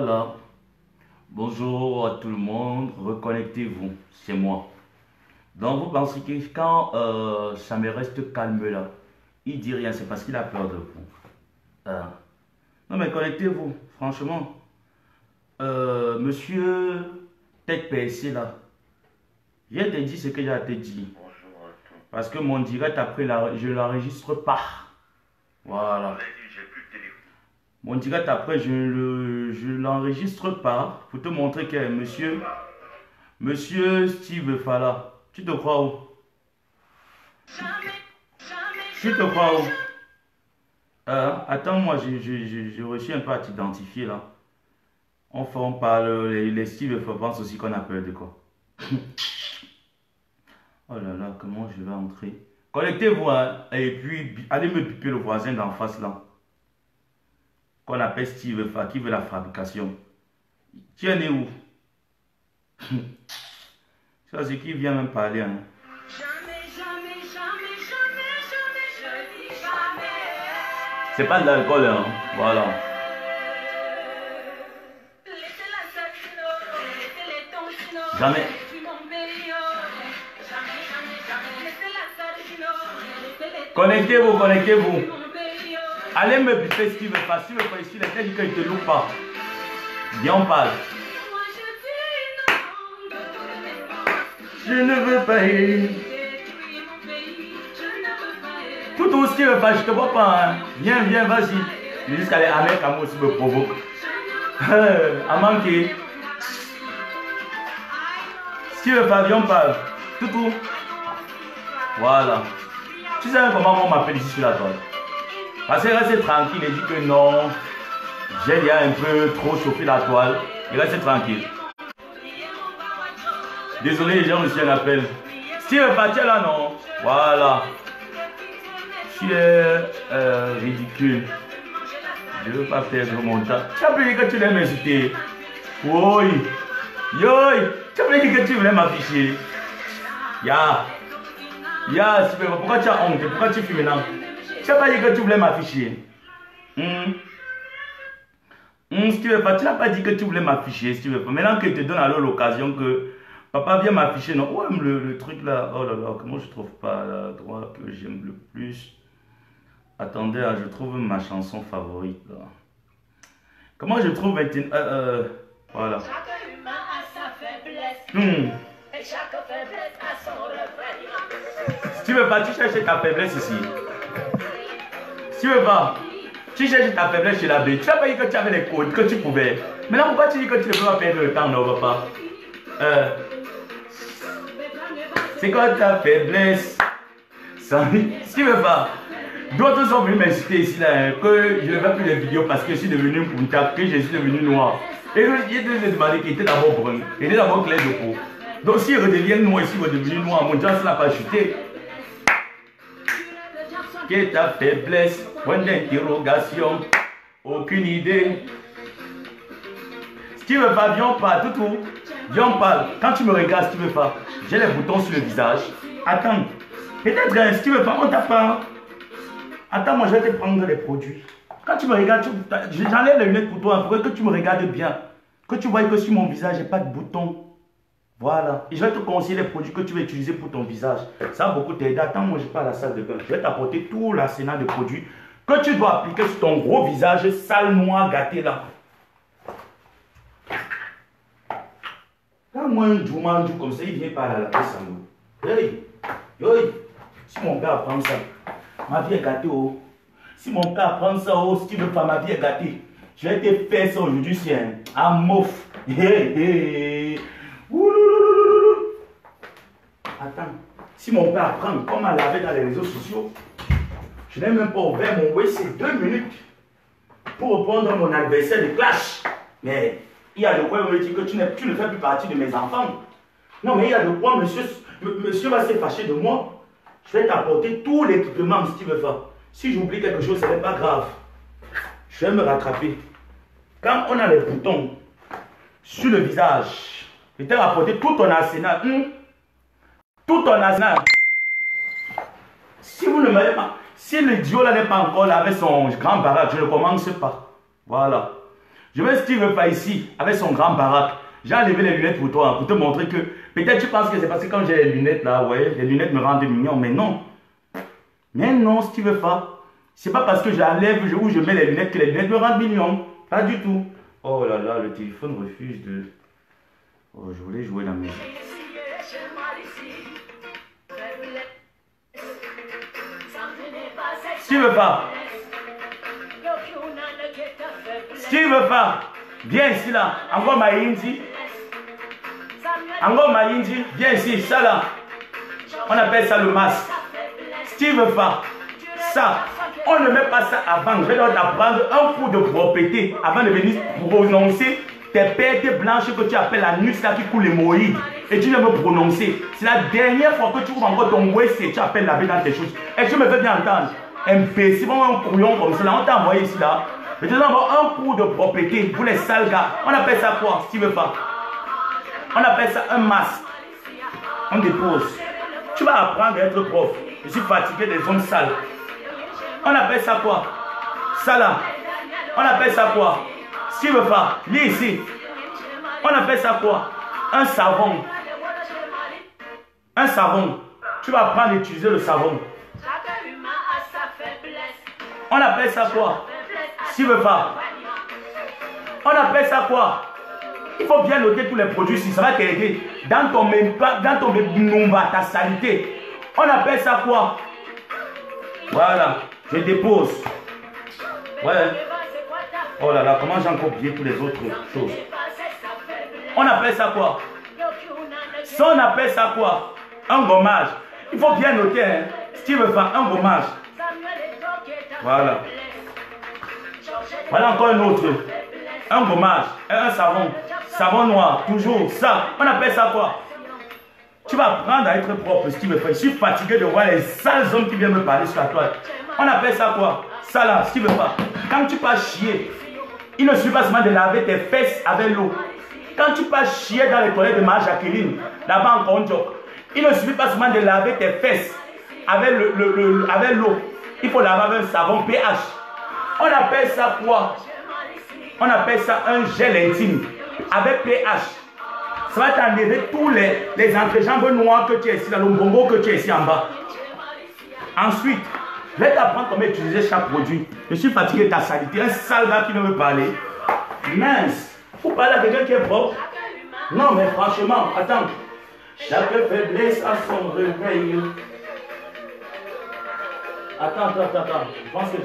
Voilà. Bonjour à tout le monde. Reconnectez-vous. C'est moi. Donc, vous pensez que quand ça me reste calme là, il dit rien, c'est parce qu'il a peur de vous. Euh, non, mais connectez-vous. Franchement. Monsieur Tech PSC là, je te dis ce que j'ai à te dire. Parce que mon direct après, je ne l'enregistre pas. Voilà. Mon direct après, je ne l'enregistre pas pour te montrer que monsieur Steve Fala, tu te crois où? Tu te crois où? Attends, moi, j'ai reçu un peu à t'identifier là. On parle, les Steve pensent aussi qu'on a peur de quoi. Oh là là, comment je vais entrer? Connectez-vous hein, et puis allez me piper le voisin d'en face là. Qu'on appelle Steve Fa, qui veut la fabrication. Tu es né où? Ça c'est qui vient même parler. Hein. C'est pas de l'alcool, hein. Voilà. Jamais. Connectez-vous, connectez-vous. Allez me piper ce qu'il veut pas. Si veut pas ici, il dit qu'il ne te loupe pas. Viens, on parle. Je ne veux pas ir. Tout ce qu'il veut pas, je te vois pas. Hein. Viens, viens, vas-y. Jusqu'à les amers, comme aussi me provoque. À manquer. Si tu veux pas, viens, on parle. Tout. Voilà. Tu sais comment on m'appelle ici sur la toile? Parce que reste tranquille et dit que non, j'ai déjà un peu trop chauffé la toile. Il reste tranquille. Désolé, les gens, reçu un appel. Si tu veux partir là, non. Voilà. Tu es ridicule. Je ne veux pas perdre mon temps. Tu as dit que tu voulais m'insulter. Oui. Yo, tu as dit que tu voulais m'afficher. Pourquoi tu as honte? Pourquoi tu fumes maintenant? Tu n'as pas dit que tu voulais m'afficher. Si tu veux pas, tu n'as pas dit que tu voulais m'afficher. Si tu veux pas. Maintenant que je te donne alors l'occasion que papa vient m'afficher, non? Ouais, le truc là, oh là là, comment je trouve pas la droite que j'aime le plus. Attendez, hein, je trouve ma chanson favorite là. Comment je trouve maintenant voilà. Chaque humain a sa faiblesse. Et chaque faiblesse a son refrain. Si tu veux pas, tu cherches ta faiblesse ici. Si tu veux pas, tu cherches ta faiblesse chez la B. Tu n'as pas dit que tu avais les codes, que tu pouvais. Maintenant, pourquoi tu dis que tu ne peux pas perdre le temps, non, papa? C'est quoi ta faiblesse? Si tu veux pas, d'autres sont venus m'insulter ici, là, hein, que je ne fais plus de vidéos parce que je suis devenu punta, que je suis devenu noir. Et je te demandé qu'il était d'abord brun, il était d'abord clair de peau. Donc s'il redevient noir ici, il va devenir noir, mon Dieu, ça n'a pas chuté. Quelle est ta faiblesse? Point d'interrogation. Aucune idée. Si tu veux pas, viens on parle, tout. Viens on parle. Quand tu me regardes, si tu veux pas, j'ai les boutons sur le visage. Attends. Peut-être si tu veux pas, on t'a pas. Attends, moi je vais te prendre les produits. Quand tu me regardes, j'enlève les lunettes pour toi, pour que tu me regardes bien. Que tu vois que sur mon visage, j'ai pas de boutons. Voilà. Et je vais te conseiller les produits que tu vas utiliser pour ton visage. Ça va beaucoup t'aider. Attends, moi je pars à la salle de bain. Je vais t'apporter tout l'arsenal de produits que tu dois appliquer sur ton gros visage sale, noir, gâté là. Quand moi un jour mange comme ça, il vient par la tête sans nous. Hey, si mon père apprend ça, ma vie est gâtée. Oh. Si mon père apprend ça, oh, si tu veux pas, ma vie est gâtée. Je vais te faire ça aujourd'hui, c'est un mouf. Hey. Attends, si mon père apprend comment laver dans les réseaux sociaux, je n'ai même pas ouvert mon WC 2 minutes pour reprendre mon adversaire de clash. Mais il y a de quoi me dire que tu ne fais plus partie de mes enfants. Non, mais il y a de quoi, monsieur va se fâcher de moi. Je vais t'apporter tout l'équipement si tu veux faire. Si j'oublie quelque chose, ce n'est pas grave. Je vais me rattraper. Quand on a les boutons sur le visage, je t'ai rapporté tout ton arsenal. Tout ton arsenal. Si vous ne m'avez pas, si le duo là n'est pas encore là avec son grand baraque, je ne commence pas. Voilà. Je veux Steve Fa ici, avec son grand baraque. J'ai enlevé les lunettes pour toi, pour te montrer que peut-être tu penses que c'est parce que quand j'ai les lunettes là, ouais, les lunettes me rendent mignon, mais non. Mais non, Steve Fa. C'est pas parce que j'enlève ou je mets les lunettes que les lunettes me rendent mignon. Pas du tout. Oh là là, le téléphone refuse de... Oh, je voulais jouer la musique. Steve Fa. Steve Fa. Viens ici là. Encore ma indi. Encore ma indi. Viens ici. Ça là. On appelle ça le masque. Steve Fa. Ça. On ne met pas ça avant. Je vais t'apprendre un coup de propreté avant de venir prononcer tes pertes blanches que tu appelles la nuit là qui coule l'hémorroïde. Et tu ne veux prononcer. C'est la dernière fois que tu ouvres encore ton ouest et tu appelles la baie dans tes choses. Et tu me fais bien entendre. Imbécile, un couillon comme ça. On t'a envoyé ici là. Je te donne un coup de propreté pour les sales gars. On appelle ça quoi, si tu veux pas? On appelle ça un masque. On dépose. Tu vas apprendre à être prof. Je suis fatigué des hommes sales. On appelle ça quoi? Ça là. On appelle ça quoi? Si tu veux pas, lis ici. On appelle ça quoi? Un savon. Un savon. Tu vas apprendre à utiliser le savon. On appelle ça quoi? Si tu veux pas. On appelle ça quoi? Il faut bien noter tous les produits si ça va t'aider. Dans ton numba, ta saleté. On appelle ça quoi? Voilà. Je dépose. Ouais. Oh là là, comment j'ai encore oublié toutes les autres choses? On appelle ça quoi? Ça, on appelle ça quoi? Un gommage. Il faut bien noter, hein. Si tu veux faire un gommage. Voilà. Voilà encore un autre. Un gommage. Un savon. Savon noir. Toujours ça. On appelle ça quoi? Tu vas apprendre à être propre si tu veux faire. Je suis fatigué de voir les sales hommes qui viennent me parler sur la toile. On appelle ça quoi? Ça là, si tu veux pas. Quand tu vas chier, il ne suffit pas seulement de laver tes fesses avec l'eau. Quand tu vas chier dans les toilettes de ma Jacqueline, là-bas en Conjo, il ne suffit pas seulement de laver tes fesses avec l'eau. Il faut laver avec un savon pH. On appelle ça quoi? On appelle ça un gel intime avec pH. Ça va t'enlever tous les entrejambes noires que tu as ici, dans le bongo que tu as ici en bas. Ensuite, je vais t'apprendre comment utiliser chaque produit. Je suis fatigué de ta saleté. Un sale gars qui veut me parler. Mince. Il faut parler à quelqu'un qui est propre. Non, mais franchement, attends. Chaque faiblesse a son réveil. Attends. Je pense que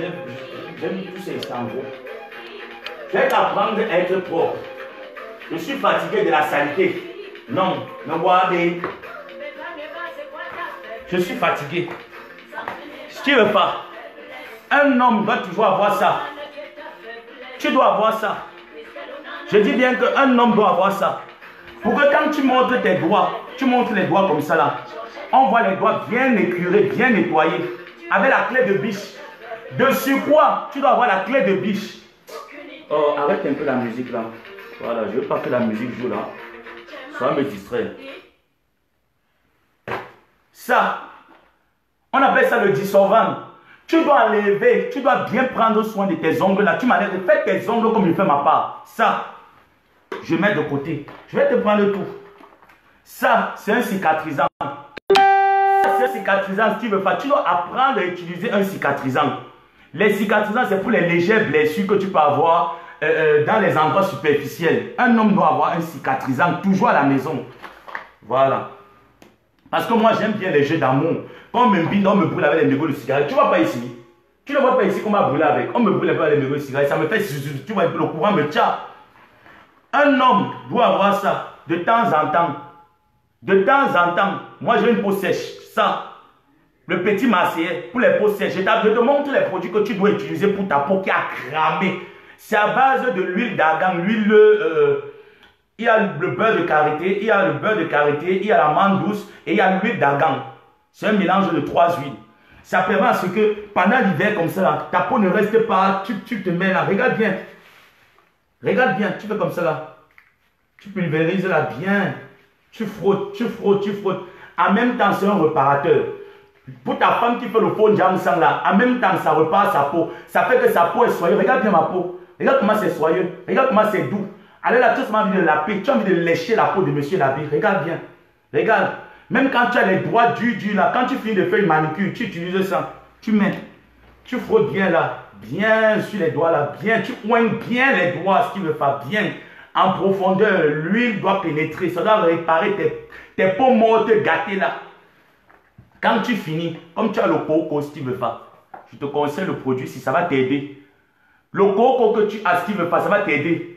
j'ai mis tous ces Istanbul. Je vais t'apprendre à être propre. Je suis fatigué de la saleté. Non, ne regardez. Je suis fatigué. Si tu ne veux pas, un homme doit toujours avoir ça. Tu dois avoir ça. Je dis bien qu'un homme doit avoir ça. Pour que quand tu montres tes doigts, tu montres les doigts comme ça là. On voit les doigts bien écurés, bien nettoyés. Avec la clé de biche. De surcroît, tu dois avoir la clé de biche. Oh, arrête un peu la musique là. Voilà, je ne veux pas que la musique joue là. Ça va me distraire. Ça, on appelle ça le dissolvant. Tu dois enlever, tu dois bien prendre soin de tes ongles là. Tu m'as dit, fais tes ongles comme je fais ma part. Ça, je mets de côté. Je vais te prendre tout. Ça, c'est un cicatrisant. C'est un cicatrisant, si tu veux pas. Tu dois apprendre à utiliser un cicatrisant. Les cicatrisants, c'est pour les légères blessures que tu peux avoir dans les endroits superficiels. Un homme doit avoir un cicatrisant toujours à la maison. Voilà. Parce que moi, j'aime bien les jeux d'amour. Quand on me brûle avec les mégots de cigarette. Tu ne vois pas ici. Tu ne vois pas ici qu'on m'a brûlé avec. On me brûle avec les mégots de cigarette. Ça me fait... Tu vois, le courant me tient. Un homme doit avoir ça de temps en temps. De temps en temps. Moi, j'ai une peau sèche. Ça. Le petit marseillais pour les peaux sèches. Je te montre les produits que tu dois utiliser pour ta peau qui a cramé. C'est à base de l'huile d'argan, l'huile... il y a le beurre de karité, il y a la menthe douce et il y a l'huile d'argan. C'est un mélange de 3 huiles. Ça permet à ce que pendant l'hiver comme ça, là, ta peau ne reste pas, tu te mets là, regarde bien. Regarde bien, tu fais comme ça là. Tu pulvérises là bien. Tu frottes. En même temps, c'est un réparateur. Pour ta femme qui fait le faux jam sang là, en même temps, ça repart sa peau. Ça fait que sa peau est soyeuse. Regarde bien ma peau. Regarde comment c'est soyeux. Regarde comment c'est doux. Allez là, tu as seulement envie de laper. Tu as envie de lécher la peau de monsieur Labi. Regarde bien. Regarde. Même quand tu as les doigts durs là, quand tu finis de faire une manicure, tu utilises ça. Tu mets. Tu frottes bien là. Bien sur les doigts là. Bien. Tu oignes bien les doigts, ce qui veut faire bien. En profondeur, l'huile doit pénétrer. Ça doit réparer tes peaux mortes gâtées là. Quand tu finis, comme tu as le coco, si tu veux faire, je te conseille le produit si ça va t'aider. Le coco que tu as, si tu veux faire, ça va t'aider.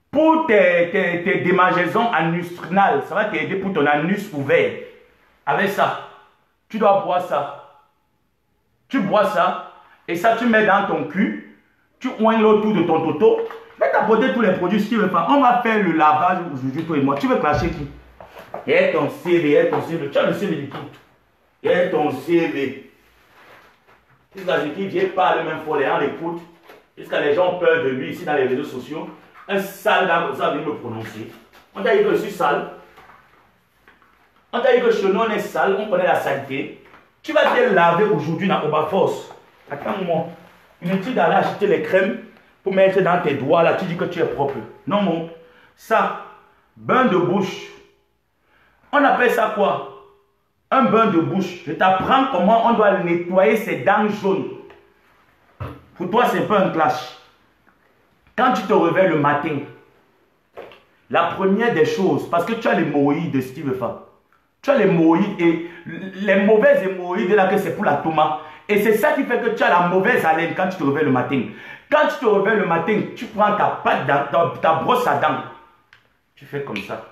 Pour tes démangeaisons anus-trinales, ça va t'aider pour ton anus ouvert. Avec ça, tu dois boire ça. Tu bois ça, et ça tu mets dans ton cul, tu oignes autour de ton toto. Je vais t'apporter tous les produits si tu veux faire. On va faire le lavage aujourd'hui, toi et moi. Tu veux clasher qui? Et ton CV, et ton CV. Tu as le CV de qui? Et ton CV. Jusqu'à ce qu'il vient parler même fort, les gens l'écoutent. Jusqu'à les gens ont peur de lui ici dans les réseaux sociaux. Un sale gars comme ça vient me prononcer. On t'a dit que je suis sale. On t'a dit que chez nous on est sale, on connaît la saleté. Tu vas te laver aujourd'hui dans Oba Force. Attends un moment. Inutile d'aller acheter les crèmes pour mettre dans tes doigts là, tu dis que tu es propre. Non mon. Ça, bain de bouche. On appelle ça quoi? Un bain de bouche. Je t'apprends comment on doit nettoyer ses dents jaunes. Pour toi, c'est pas un clash. Quand tu te réveilles le matin, la première des choses, parce que tu as les hémorroïdes de Steve Fa. Tu as les hémorroïdes et les mauvaises hémorroïdes là que c'est pour la tomate. Et c'est ça qui fait que tu as la mauvaise haleine quand tu te réveilles le matin. Quand tu te réveilles le matin, tu prends ta pâte, ta brosse à dents. Tu fais comme ça.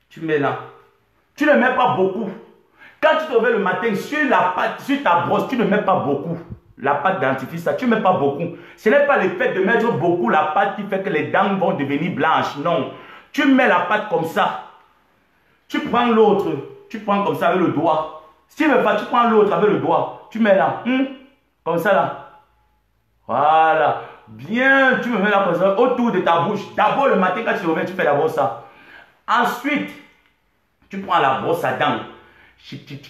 Tu mets là. Tu ne mets pas beaucoup. Quand tu te réveilles le matin, sur la pâte, sur ta brosse, tu ne mets pas beaucoup. La pâte dentifrice, ça, tu ne mets pas beaucoup. Ce n'est pas le fait de mettre beaucoup la pâte qui fait que les dents vont devenir blanches. Non. Tu mets la pâte comme ça. Tu prends l'autre. Tu prends comme ça avec le doigt. Si tu ne veux pas, tu prends l'autre avec le doigt. Tu mets là. Comme ça là. Voilà. Bien, tu me mets là comme ça, autour de ta bouche. D'abord le matin, quand tu te réveilles, tu fais d'abord ça. Ensuite, tu prends la brosse à dents.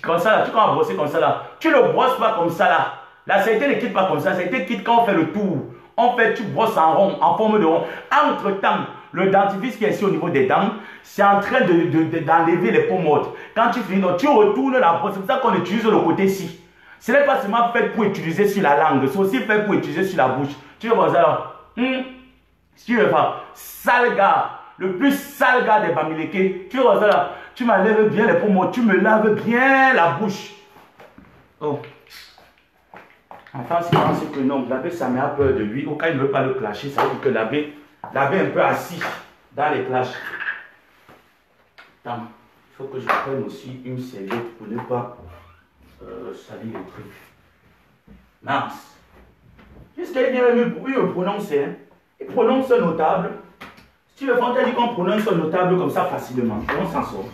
Comme ça là, tu prends la brosser comme ça là. Tu ne brosses pas comme ça là. La saleté ne quitte pas comme ça. La saleté quitte quand on fait le tour. On fait, tu brosses en rond, en forme de rond. Entre-temps, le dentifrice qui est ici au niveau des dents, c'est en train d'enlever les peaux mortes. Quand tu finis, donc, tu retournes la brosse. C'est pour ça qu'on utilise le côté-ci. Ce n'est pas seulement fait pour utiliser sur la langue. C'est aussi fait pour utiliser sur la bouche. Tu veux voir ça là? Si tu veux pas, sale gars. Le plus sale gars des Bamileke. Tu veux voir ça là? Tu m'enlèves bien les peaux mortes. Tu me laves bien la bouche. Oh. Enfin, c'est parce que non, l'abbé, ça met peur de lui. Au cas où il ne veut pas le clasher, ça veut dire que l'abbé est un peu assis dans les clashs. Attends, il faut que je prenne aussi une serviette pour ne pas salir les trucs. Mince. Jusqu'à il me prononce, hein. Il prononce notable. Si tu veux faire, on t'a dit qu'on prononce notable comme ça facilement. On s'en sort.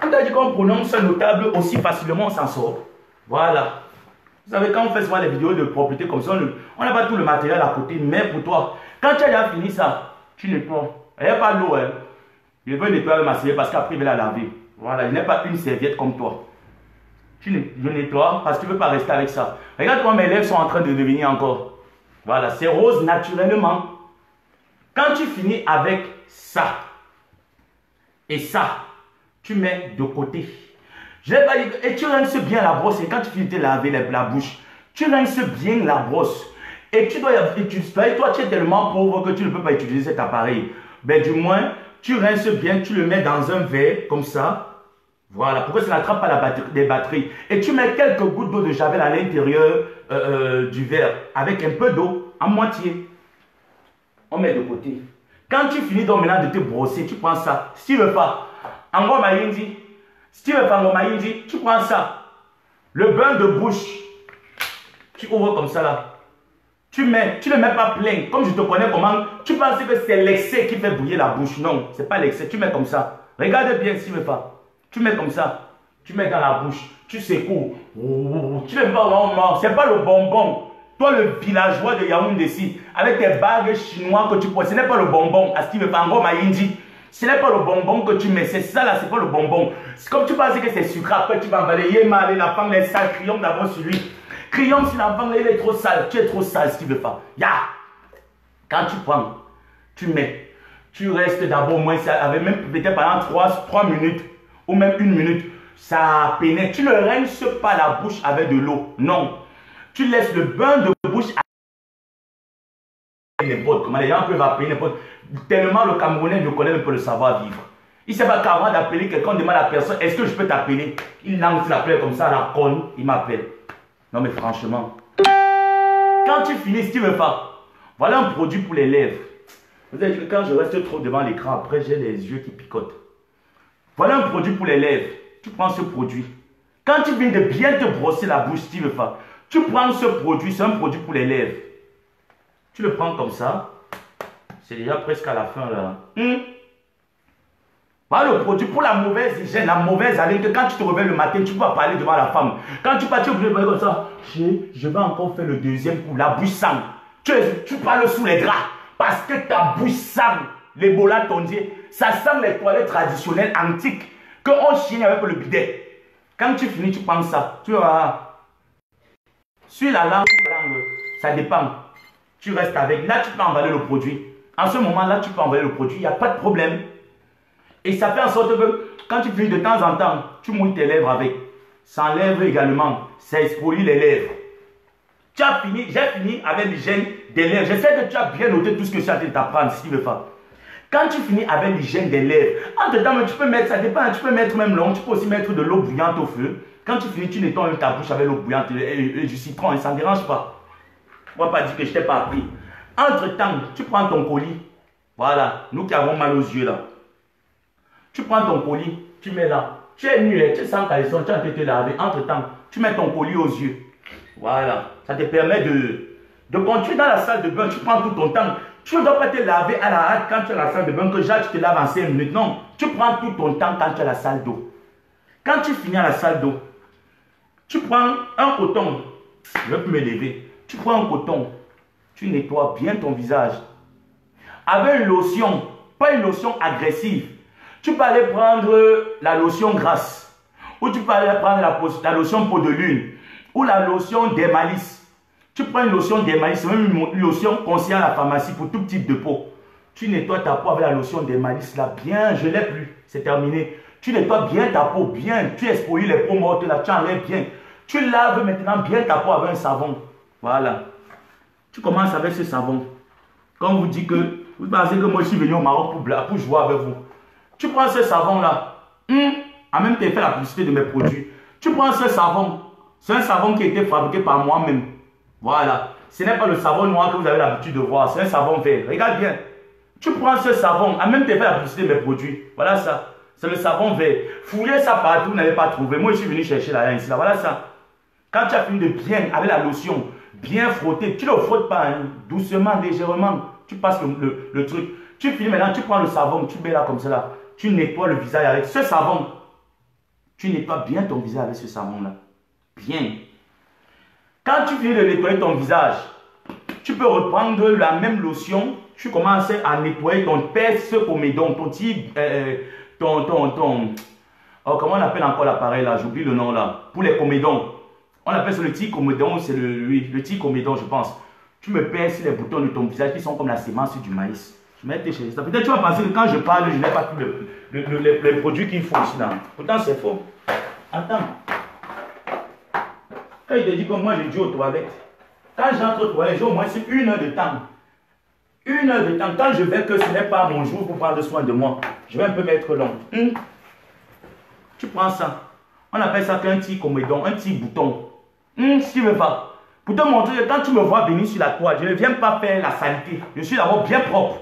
On t'a dit qu'on prononce notable aussi facilement, on s'en sort. Voilà. Vous savez, quand on fait souvent les vidéos de propriété comme ça, on n'a pas tout le matériel à côté, mais pour toi, quand tu as déjà fini ça, tu nettoies. Il n'y a pas l'eau, hein. Je veux nettoyer ma serviette parce qu'après, il va la laver. Voilà, je n'ai pas une serviette comme toi. Je nettoie parce que tu ne veux pas rester avec ça. Regarde comment mes lèvres sont en train de devenir encore. Voilà, c'est rose naturellement. Quand tu finis avec ça et ça, tu mets de côté. Je n'ai pas dit que, et tu rinces bien la brosse. Et quand tu finis de laver la bouche, tu rinces bien la brosse. Et tu dois utiliser. Toi, tu es tellement pauvre que tu ne peux pas utiliser cet appareil. Ben, du moins, tu rinces bien, tu le mets dans un verre comme ça. Voilà, pourquoi ça n'attrape pas les batteries. Et tu mets quelques gouttes d'eau de javel à l'intérieur du verre avec un peu d'eau, en moitié. On met de côté. Quand tu finis donc maintenant de te brosser, tu prends ça. Si tu ne veux pas, en gros, si tu veux pas en Mayindi, tu prends ça. Le bain de bouche, tu ouvres comme ça là. Tu ne le mets pas plein. Comme je te connais comment, tu penses que c'est l'excès qui fait bouillir la bouche. Non, ce n'est pas l'excès. Tu mets comme ça. Regarde bien si tu veux pas. Tu mets comme ça, tu mets dans la bouche, tu secoues. Tu ne mets pas vraiment, c'est pas le bonbon. Toi, le villageois de Yaoundé ici, avec tes bagues chinois que tu prends, ce n'est pas le bonbon. À ce qui veut pas en gros, Mayindi. Ce n'est pas le bonbon que tu mets, c'est ça là, c'est pas le bonbon. Comme tu penses que c'est sucré, après tu vas balayer mal, l'enfant est sale, crions d'abord sur lui. Crions sur l'enfant, il est trop sale, tu es trop sale si tu veux pas. Ya! Quand tu prends, tu mets, tu restes d'abord au moins, avec même peut-être pendant 3 minutes, ou même 1 minute, ça pénètre. Tu ne rinces pas la bouche avec de l'eau, non. Tu laisses le bain de bouche avec les potes. Comment les gens peuvent appeler les potes. Tellement le Camerounais ne connaît même pas le savoir-vivre. Il ne sait pas qu'avant d'appeler quelqu'un, demande à la personne, est-ce que je peux t'appeler? Il lance l'appel comme ça, la conne, il m'appelle. Non mais franchement, quand tu finis, si tu veux pas, voilà un produit pour les lèvres. Vous avez dit que quand je reste trop devant l'écran, après j'ai les yeux qui picotent. Voilà un produit pour les lèvres. Tu prends ce produit. Quand tu viens de bien te brosser la bouche, si tu veux pas, tu prends ce produit, c'est un produit pour les lèvres. Tu le prends comme ça. C'est déjà presque à la fin là. Voilà le produit pour la mauvaise hygiène, la mauvaise haleine, que quand tu te réveilles le matin, tu peux parler devant la femme. Quand tu pars, tu es obligé de parler comme ça. Je vais encore faire le deuxième coup, la bouche sang. Tu parles sous les draps parce que ta bouche sang. L'Ebola tondier, ça sent les toilettes traditionnelles antiques qu'on chine avec le bidet. Quand tu finis, tu prends ça. Tu vas sur la langue, ça dépend. Tu restes avec. Là, tu peux emballer le produit. En ce moment-là, tu peux emballer le produit. Il n'y a pas de problème. Et ça fait en sorte que quand tu finis de temps en temps, tu mouilles tes lèvres avec. Ça enlève également. Ça expolie les lèvres. Tu as fini, j'ai fini avec l'hygiène des lèvres. J'essaie que tu as bien noté tout ce que je suis en train de t'apprendre, si tu veux pas. Quand tu finis avec l'hygiène des lèvres, entre temps, tu peux mettre, ça dépend, tu peux mettre même l'eau, tu peux aussi mettre de l'eau bouillante au feu. Quand tu finis, tu nettoies même ta bouche avec l'eau bouillante et du citron, et ça ne dérange pas. On ne va pas dire que je ne t'ai pas appris. Entre temps, tu prends ton colis. Voilà, nous qui avons mal aux yeux là. Tu prends ton colis, tu mets là. Tu es nu, tu es sans caleçon, tu as été te laver. Entre temps, tu mets ton colis aux yeux. Voilà, ça te permet de continuer dans la salle de bain. Tu prends tout ton temps. Tu ne dois pas te laver à la hâte quand tu es à la salle de bain, que Jacques tu te laves en 5 minutes. Non, tu prends tout ton temps quand tu es à la salle d'eau. Quand tu finis à la salle d'eau, tu prends un coton. Je ne vais plus me lever. Tu prends un coton. Tu nettoies bien ton visage. Avec une lotion, pas une lotion agressive. Tu peux aller prendre la lotion grasse. Ou tu peux aller prendre la lotion peau de lune. Ou la lotion d'Emalis. Tu prends une lotion d'Emalis, c'est même une lotion conseillée à la pharmacie pour tout type de peau. Tu nettoies ta peau avec la lotion d'Emalis là, bien, je ne l'ai plus, c'est terminé. Tu nettoies bien ta peau, bien, tu expolies les peaux mortes là, tu enlèves bien. Tu laves maintenant bien ta peau avec un savon. Voilà. Tu commences avec ce savon. Quand on vous dit que, vous pensez que moi je suis venu au Maroc pour jouer avec vous. Tu prends ce savon là, en même temps fait la publicité de mes produits. Tu prends ce savon, c'est un savon qui a été fabriqué par moi-même. Voilà. Ce n'est pas le savon noir que vous avez l'habitude de voir. C'est un savon vert. Regarde bien. Tu prends ce savon. En même temps, fait la publicité de mes produits. Voilà ça. C'est le savon vert. Fouillez ça partout, vous n'allez pas trouver. Moi, je suis venu chercher là, ici. Là. Voilà ça. Quand tu as fini de bien, avec la lotion, bien frotter. Tu ne le frottes pas, hein, doucement, légèrement. Tu passes le truc. Tu finis maintenant, tu prends le savon, tu mets là comme ça là. Tu nettoies le visage avec ce savon. Tu nettoies bien ton visage avec ce savon là. Bien. Quand tu finis de nettoyer ton visage, tu peux reprendre la même lotion. Tu commences à nettoyer ton pince comédon, ton petit, oh, comment on appelle encore l'appareil là? J'oublie le nom là. Pour les comédons. On appelle ça le petit comédon, c'est le petit comédon, je pense. Tu me pinces les boutons de ton visage qui sont comme la semence du maïs. Je mets tes choses. Peut-être tu vas penser que quand je parle, je n'ai pas tous les produits qu'il faut ici là. Pourtant c'est faux. Attends. Quand il te dit que moi je dis aux toilettes, quand j'entre aux toilettes, j'ai au moins 1 heure de temps. 1 heure de temps. Quand je vais que ce n'est pas mon jour pour prendre soin de moi, je vais un peu mettre long. Tu prends ça. On appelle ça qu'un petit comédon, un petit bouton. Si tu veux pas. Pour te montrer que quand tu me vois venir sur la toile, je ne viens pas faire la saleté. Je suis d'abord bien propre.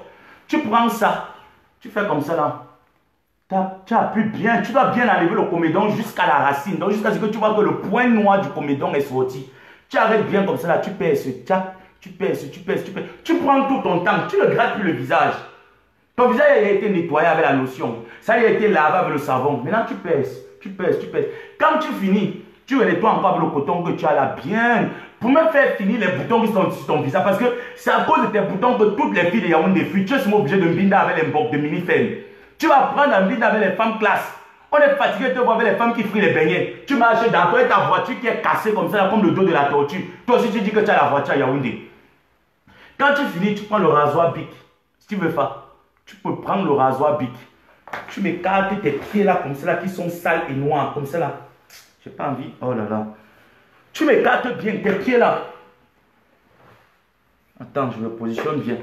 Tu prends ça. Tu fais comme ça là. Tu appuies bien, tu dois bien enlever le comédon jusqu'à la racine. Donc jusqu'à ce que tu vois que le point noir du comédon est sorti. Tu arrêtes bien comme ça là, tu pèses, tu pèses. Tu prends tout ton temps, tu ne grattes plus le visage. Ton visage a été nettoyé avec la lotion. Ça a été lavé avec le savon. Maintenant tu pèses. Quand tu finis, tu nettoies encore avec le coton que tu as là bien. Pour me faire finir les boutons qui sont sur ton visage. Parce que c'est à cause de tes boutons que toutes les filles de Yaoundé fuient. Tu es obligé de me binder avec les bocs de mini-femme. Tu vas prendre envie avec les femmes classe. On est fatigué de te voir avec les femmes qui frient les beignets. Tu marches dans toi et ta voiture qui est cassée comme ça, comme le dos de la tortue. Toi aussi, tu dis que tu as la voiture à Yaoundé. Quand tu finis, tu prends le rasoir Bic. Si tu veux faire, tu peux prendre le rasoir Bic. Tu m'écartes tes pieds là, comme ça, là, qui sont sales et noirs, comme ça là. J'ai pas envie. Oh là là. Tu m'écartes bien tes pieds là. Attends, je me positionne bien.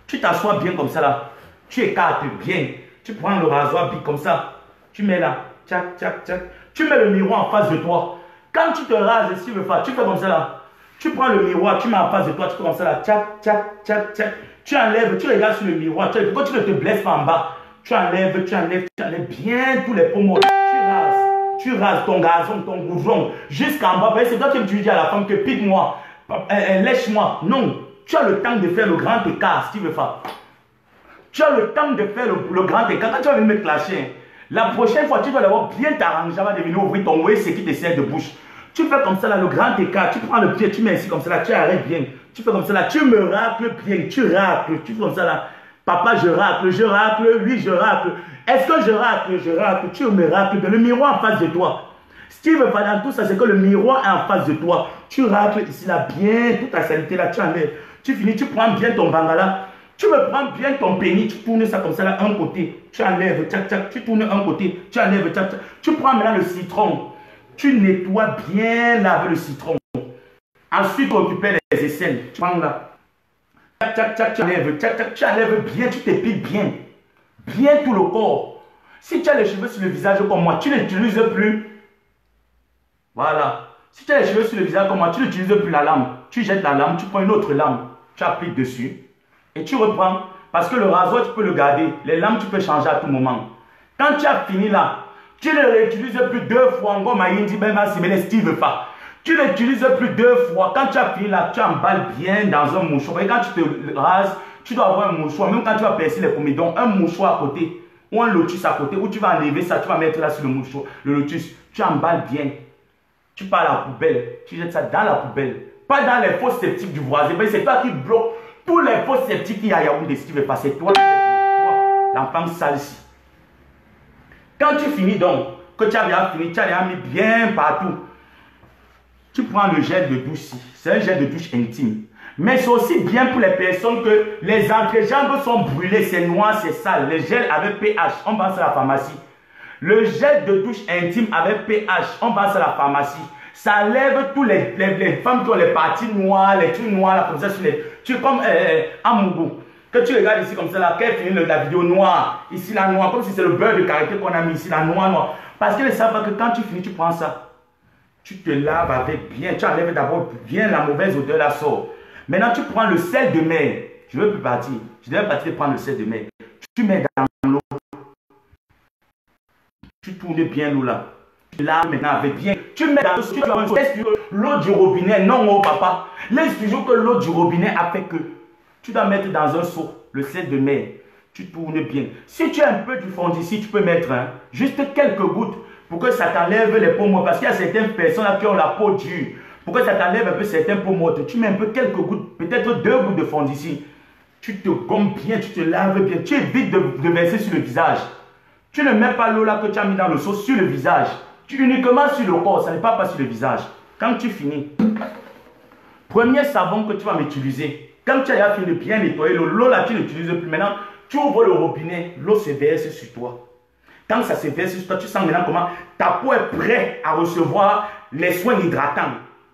Tu t'assois bien comme ça là. Tu écartes bien. Tu prends le rasoir Bic comme ça. Tu mets là. Tchac, tchac, tchac. Tu mets le miroir en face de toi. Quand tu te rases, si tu veux faire, tu fais comme ça là. Tu prends le miroir, tu mets en face de toi, tu fais comme ça là. Tchac, tchac, tchac, tchac. Tu enlèves, tu regardes sur le miroir. Quand tu ne te blesses pas en bas, tu enlèves bien tous les pommeaux. Tu rases ton gazon, ton goudron, jusqu'en bas. C'est toi qui tu dis à la femme que pique-moi, lèche-moi. Non, tu as le temps de faire le grand écart si tu veux faire. Tu as le temps de faire le grand écart. Quand tu vas venir me clasher, la prochaine fois, tu dois d'abord bien t'arranger avant de venir ouvrir ton OEC qui te sert de bouche. Tu fais comme ça là, le grand écart. Tu prends le pied, tu mets ici comme ça là, tu arrêtes bien. Tu fais comme ça là, tu me racles bien, tu racles. Tu fais comme ça là. Papa, je racle, lui, je racle. Est-ce que je racle, tu me racles. Le miroir en face de toi. Ce qui veut pas dans tout ça, c'est que le miroir est en face de toi. Tu racles ici là, bien, toute ta saleté là, tu enlèves. Tu finis, tu prends bien ton bangala. Tu me prends bien ton pénis, tu tournes ça comme ça là, un côté. Tu enlèves, tchac, tchac, tu tournes un côté. Tu enlèves, tchac, tchac. Tu prends maintenant le citron. Tu nettoies bien là avec le citron. Ensuite, tu récupères les aisselles. Tu prends là. Tchac, tchac, tu enlèves bien, tu t'épiles bien. Bien tout le corps. Si tu as les cheveux sur le visage comme moi, tu n'utilises plus. Voilà. Si tu as les cheveux sur le visage comme moi, tu n'utilises plus la lame. Tu jettes la lame, tu prends une autre lame, tu appliques dessus. Et tu reprends. Parce que le rasoir, tu peux le garder. Les lames, tu peux changer à tout moment. Quand tu as fini là, tu ne réutilises plus 2 fois. Tu n'utilises plus 2 fois. Quand tu as fini là, tu emballes bien dans un mouchoir. Et quand tu te rases, tu dois avoir un mouchoir. Même quand tu vas percer les comédons, un mouchoir à côté. Ou un lotus à côté. Où tu vas enlever ça, tu vas mettre là sur le mouchoir. Le lotus, tu emballes bien. Tu pars à la poubelle. Tu jettes ça dans la poubelle. Pas dans les fosses sceptiques du voisin. C'est toi qui bloques tous les fosses sceptiques qu'il y a à Yaoundé. Si tu veux passer, toi, l'enfant sale ici. Quand tu finis donc, que tu as bien fini, tu as déjà mis bien partout. Tu prends le gel de douche ici. C'est un gel de douche intime. Mais c'est aussi bien pour les personnes que les entrejambes sont brûlées, c'est noir, c'est sale. Le gel avec pH, on va à la pharmacie. Le gel de douche intime avec pH, on va à la pharmacie. Ça lève tous les femmes qui ont les parties noires, les trucs noirs, là, comme ça, sur les. Tu es comme Amougou. Que tu regardes ici comme ça, là, qu'elle finit la vidéo noire, ici la noire, comme si c'est le beurre de karité qu'on a mis ici, la noire. Parce qu'elle savent que quand tu finis, tu prends ça. Tu te laves avec bien, tu enlèves d'abord bien la mauvaise odeur, la sort. Maintenant, tu prends le sel de mer. Je ne veux plus partir. Je devais partir prendre le sel de mer. Tu mets dans l'eau. Tu tournes bien l'eau là. Tu laves maintenant avec bien. Tu mets dans l'eau. Laisse l'eau du robinet. Non, oh papa. Laisse toujours que l'eau du robinet a fait que. Tu dois mettre dans un seau le sel de mer. Tu tournes bien. Si tu as un peu du fondicide, tu peux mettre juste quelques gouttes pour que ça t'enlève les peaux mortes. Parce qu'il y a certaines personnes là qui ont la peau dure. Pour que ça t'enlève un peu certaines peaux mortes. Tu mets un peu quelques gouttes, peut-être 2 gouttes de fondicide. Tu te gommes bien, tu te laves bien. Tu évites de verser sur le visage. Tu ne mets pas l'eau là que tu as mis dans le seau sur le visage. Tu uniquement sur le corps, ça n'est pas sur le visage. Quand tu finis, premier savon que tu vas m'utiliser. Quand tu as fini de bien nettoyer l'eau là, tu n'utilises plus. Maintenant, tu ouvres le robinet, l'eau se verse sur toi. Quand ça se verse sur toi, tu sens maintenant comment ta peau est prête à recevoir les soins hydratants.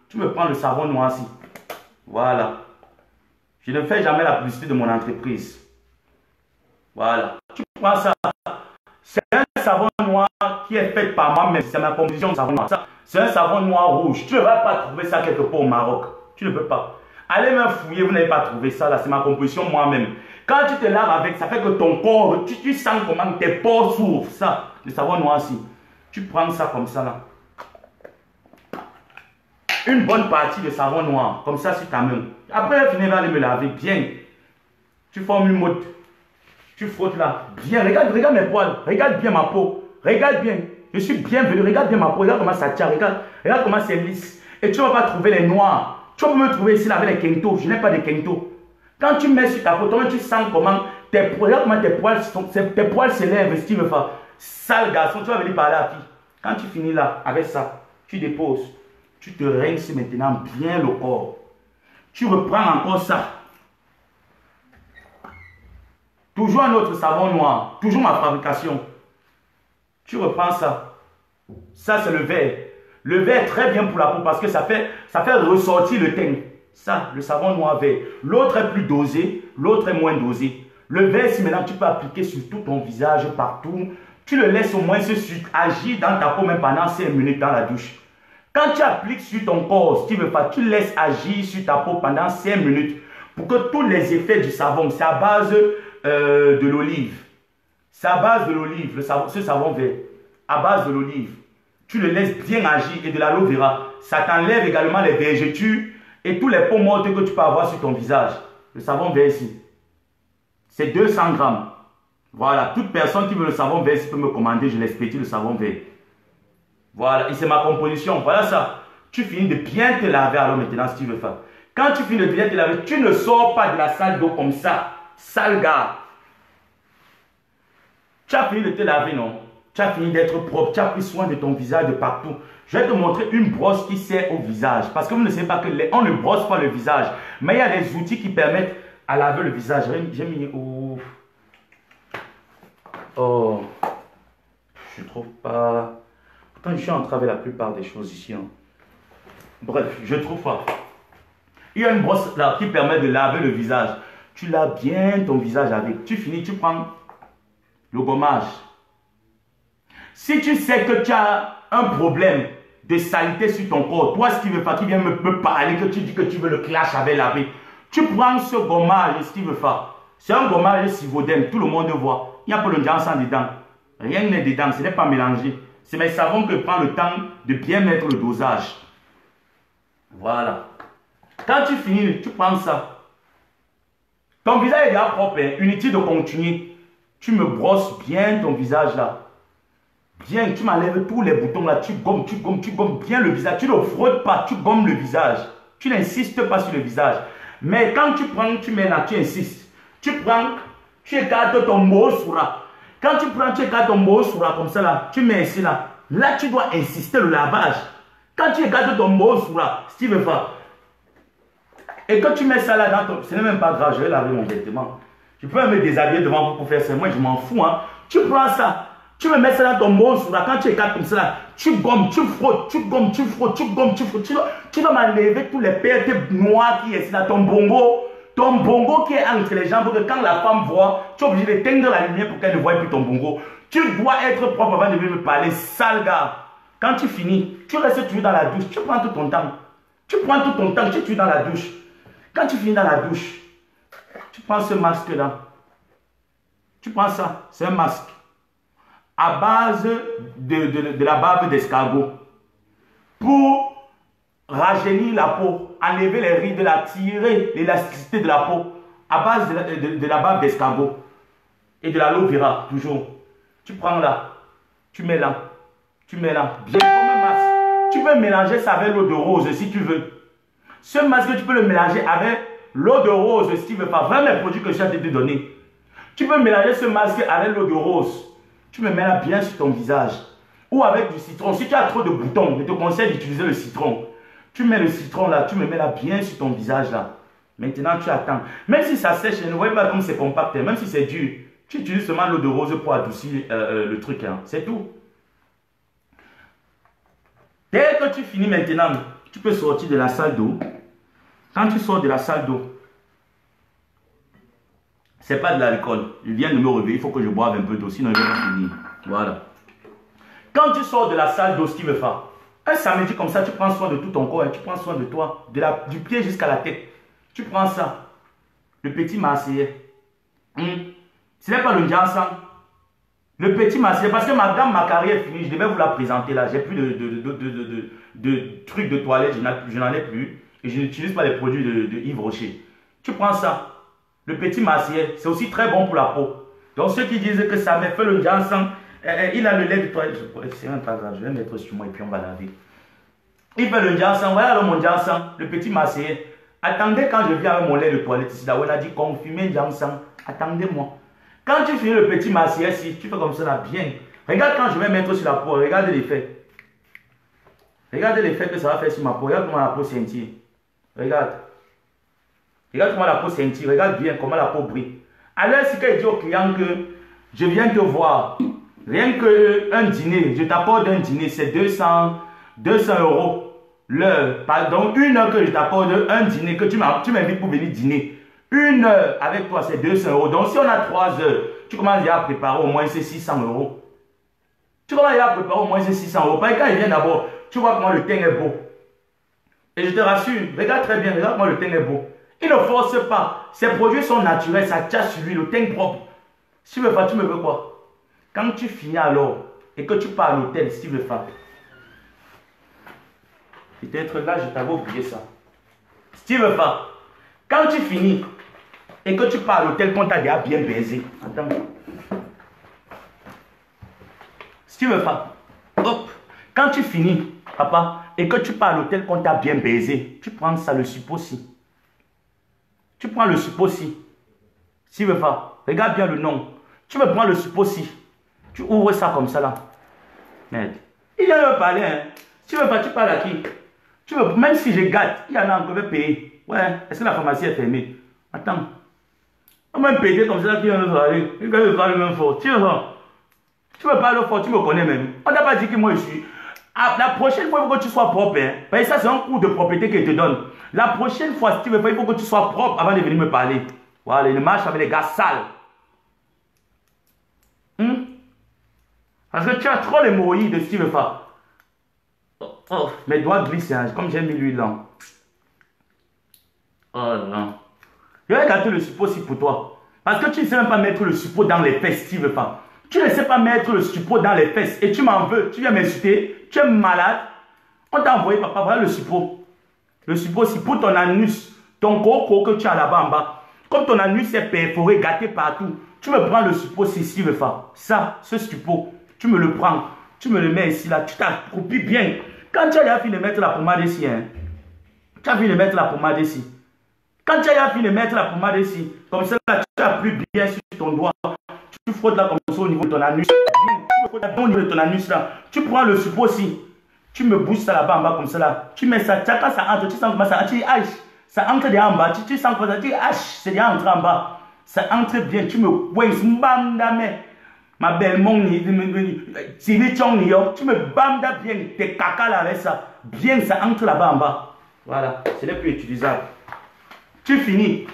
Tu me prends le savon noir ici. Voilà. Je ne fais jamais la publicité de mon entreprise. Voilà. Tu prends ça. C'est un savon noir qui est fait par moi-même. C'est ma composition de savon noir. C'est un savon noir rouge. Tu ne vas pas trouver ça quelque part au Maroc. Tu ne peux pas. Allez me fouiller, vous n'avez pas trouvé ça là. C'est ma composition moi-même. Quand tu te laves avec, ça fait que ton corps, tu sens comment tes pores s'ouvrent. Ça, le savon noir ici. Tu prends ça comme ça là. Une bonne partie de savon noir, comme ça sur ta main. Après, tu vas aller me laver bien. Tu formes une mode. Tu frottes là. Bien, regarde mes poils. Regarde bien ma peau. Regarde bien. Je suis bienvenu. Regarde bien ma peau. Regarde comment ça tient. Regarde comment c'est lisse. Et tu ne vas pas trouver les noirs. Tu vas me trouver ici là avec les kentos. Je n'ai pas de kentos. Quand tu mets sur ta peau, toi tu sens comment comment tes poils s'élèvent, si tu veux faire. Sale garçon, tu vas venir parler à qui? Quand tu finis là, avec ça, tu déposes. Tu te rinces maintenant bien le corps. Tu reprends encore ça. Toujours un autre savon noir. Toujours ma fabrication. Tu reprends ça. Ça, c'est le vert. Le vert est très bien pour la peau parce que ça fait ressortir le teint. Ça, le savon noir vert. L'autre est plus dosé, l'autre est moins dosé. Le vert, si maintenant tu peux appliquer sur tout ton visage, partout, tu le laisses au moins agir dans ta peau même pendant 5 minutes dans la douche. Quand tu appliques sur ton corps, si tu veux pas, tu laisses agir sur ta peau pendant 5 minutes pour que tous les effets du savon, c'est à base de l'olive. C'est à base de l'olive, ce savon vert. À base de l'olive. Tu le laisses bien agir et de l'aloe vera. Ça t'enlève également les vergetures et tous les peaux mortes que tu peux avoir sur ton visage. Le savon vert ici. C'est 200 grammes. Voilà. Toute personne qui veut le savon vert ici peut me commander. Je l'expédie le savon vert. Voilà. Et c'est ma composition. Voilà ça. Tu finis de bien te laver alors maintenant si tu veux faire. Quand tu finis de bien te laver, tu ne sors pas de la salle d'eau comme ça. Sale gars. Tu as fini de te laver, non? Tu as fini d'être propre, tu as pris soin de ton visage de partout. Je vais te montrer une brosse qui sert au visage. Parce que vous ne savez pas qu'on ne brosse pas le visage. Mais il y a des outils qui permettent à laver le visage. J'ai mis... Oh. Je ne trouve pas... Pourtant, je suis en train de la plupart des choses ici. Hein. Bref, je ne trouve pas. Il y a une brosse là qui permet de laver le visage. Tu laves bien ton visage avec. Tu finis, tu prends le gommage. Si tu sais que tu as un problème de saleté sur ton corps, toi, si tu veux faire, qui vient me parler, que tu dis que tu veux le clash avec laver, tu prends ce gommage, si tu veux faire. C'est un gommage Sivaudan, tout le monde voit. Il n'y a pas le jansan dedans. Rien n'est dedans, ce n'est pas mélangé. C'est mes savons que prend le temps de bien mettre le dosage. Voilà. Quand tu finis, tu prends ça. Ton visage est déjà propre, hein. Inutile de continuer. Tu me brosses bien ton visage là. Bien, tu m'enlèves tous les boutons là, tu gommes bien le visage. Tu ne frottes pas, tu gommes le visage. Tu n'insistes pas sur le visage. Mais quand tu prends, tu mets là, tu insistes. Tu prends, tu écartes ton mosura. Quand tu prends, tu écartes ton mosura comme ça là, tu mets ici là. Là, tu dois insister le lavage. Quand tu écartes ton mosura, si tu veux pas. Et quand tu mets ça là dans ton... Ce n'est même pas grave, je vais laver mon vêtement. Je peux me déshabiller devant vous pour faire ça. Moi, je m'en fous. Hein. Tu prends ça. Tu me mets ça dans ton monstre, quand tu écartes comme ça, tu gommes, tu frottes, tu gommes, tu frottes, tu gommes, tu frottes. Tu dois m'enlever tous les pertes noires qui est là, ton bongo qui est entre les jambes, que quand la femme voit, tu es obligé d'éteindre la lumière pour qu'elle ne voie plus ton bongo. Tu dois être propre avant de venir me parler, sale gars. Quand tu finis, tu restes toujours dans la douche, tu prends tout ton temps. Tu prends tout ton temps, tu es toujours dans la douche. Quand tu finis dans la douche, tu prends ce masque là. Tu prends ça, c'est un masque. À base de la barbe d'escargot pour rajeunir la peau, enlever les rides, tirer l'élasticité de la peau à base de la barbe d'escargot et de l'aloe vera, toujours. Tu prends là, tu mets là, bien comme un masque. Tu peux mélanger ça avec l'eau de rose si tu veux. Ce masque, tu peux le mélanger avec l'eau de rose si tu veux pas. Vraiment les produits que je viens de te donner. Tu peux mélanger ce masque avec l'eau de rose. Tu me mets là bien sur ton visage. Ou avec du citron. Si tu as trop de boutons, je te conseille d'utiliser le citron. Tu mets le citron là, tu me mets là bien sur ton visage là. Maintenant, tu attends. Même si ça sèche, ne voyez pas comme c'est compact, même si c'est dur, tu utilises seulement l'eau de rose pour adoucir le truc. Hein. C'est tout. Dès que tu finis maintenant, tu peux sortir de la salle d'eau. Quand tu sors de la salle d'eau, c'est pas de l'alcool. Je viens de me réveiller, il faut que je boive un peu d'eau, sinon je vais pas finir. Voilà. Quand tu sors de la salle d'eau, ce qu'il me fait, un samedi comme ça, tu prends soin de tout ton corps, hein, tu prends soin de toi, du pied jusqu'à la tête. Tu prends ça. Le petit marseillais. Ce n'est pas le Jansan. Le petit marseillais, parce que ma carrière est finie, je devais vous la présenter là. J'ai plus de trucs de toilette, je n'en ai plus. Et je n'utilise pas les produits de Yves Rocher. Tu prends ça. Le petit marseillais, c'est aussi très bon pour la peau. Donc ceux qui disent que ça me fait le Jansan, il a le lait de toilette. C'est même pas grave, je vais mettre sur moi et puis on va laver. Il fait le Jansan, voilà alors mon Jansan, le petit marseillais. Attendez quand je viens avec mon lait de toilette ici, là où on a dit confirmer Jansan. Attendez-moi. Quand tu finis le petit massage, tu fais comme ça là, bien. Regarde quand je vais mettre sur la peau, regarde l'effet. Regardez l'effet que ça va faire sur ma peau. Regarde comment la peau scintille. Regarde. Regarde comment la peau scintille. Regarde bien comment la peau brille. Alors, si quelqu'un dit au client que je viens te voir, rien qu'un dîner, je t'apporte un dîner, c'est 200 euros l'heure. Pardon, une heure que je t'apporte un dîner, que tu m'invites pour venir dîner. Une heure avec toi, c'est 200 euros. Donc, si on a 3 heures, tu commences déjà à préparer au moins ces 600 euros. Tu commences déjà à préparer au moins ces 600 euros. Parce que quand il vient d'abord, tu vois comment le teint est beau. Et je te rassure, regarde très bien, regarde comment le teint est beau. Il ne force pas. Ces produits sont naturels, ça tient sur lui, le teint propre. Si tu veux faire, tu me veux quoi? Quand tu finis alors, et que tu pars à l'hôtel, si tu veux faire. Peut-être là, je t'avais oublié ça. Si tu veux faire, quand tu finis, et que tu pars à l'hôtel, qu'on t'a déjà bien baisé. Attends. Si tu veux faire, hop, quand tu finis, papa, et que tu pars à l'hôtel qu'on t'a bien baisé, tu prends ça, le supposé. Tu prends le supposé. Si tu veux faire, regarde bien le nom. Tu me prends le supposé. Tu ouvres ça comme ça là. Merde. Il vient de me parler, hein. Si tu veux faire, tu parles à qui? Même si je gâte, il y en a encore, je vais payer. Ouais, est-ce que la pharmacie est fermée? Attends. On va me payer comme ça, qui vient de parler. Il vient de parler même fort. Tu veux parler fort, tu me connais même. On t'a pas dit que moi je suis. Ah, la prochaine fois, il faut que tu sois propre. Hein. Parce que ça, c'est un cours de propriété qu'il te donne. La prochaine fois, si tu veux faire, il faut que tu sois propre avant de venir me parler. Voilà, il marche avec les gars sales. Parce que tu as trop l'hémorroïde, si tu veux faire. Oh, mes doigts glissent, hein, comme j'ai mis l'huile là. Oh non. Je vais gâter le suppôt aussi pour toi. Parce que tu ne sais même pas mettre le suppôt dans les fesses, si tu veux pas. Tu ne sais pas mettre le suppôt dans les fesses et tu m'en veux. Tu viens m'insulter. Tu es malade. On t'a envoyé, papa, voilà le suppôt. Le suppôt, c'est pour ton anus. Ton coco que tu as là-bas en bas. Comme ton anus est perforé, gâté partout. Tu me prends le suppôt si tu veux faire. Ça, ce suppôt, tu me le prends. Tu me le mets ici, là. Tu t'accroupis bien. Quand tu as déjà fini de mettre la pommade ici, hein. Tu as fini de mettre la pommade ici. Quand tu as fini de mettre la pommade ici, comme ça, là, tu appuies bien sur ton doigt. Tu frottes là comme ça au niveau de ton anus. Tu frottes là au niveau de ton anus là. Tu prends le suppôt aussi. Tu me bouges ça là-bas en bas comme ça là. Tu mets ça. Quand ça entre, tu sens comment ça. Tu dis aïe. Ça entre déjà en bas. Tu sens comment ça. Tu dis aïe. C'est déjà entré en bas. Ça entre bien. Tu me coinces. Bam dame. Ma belle mon tu me bam bien. Tes caca là avec ça. Bien ça entre là-bas en bas. Voilà. C'est le plus utilisable. Tu finis.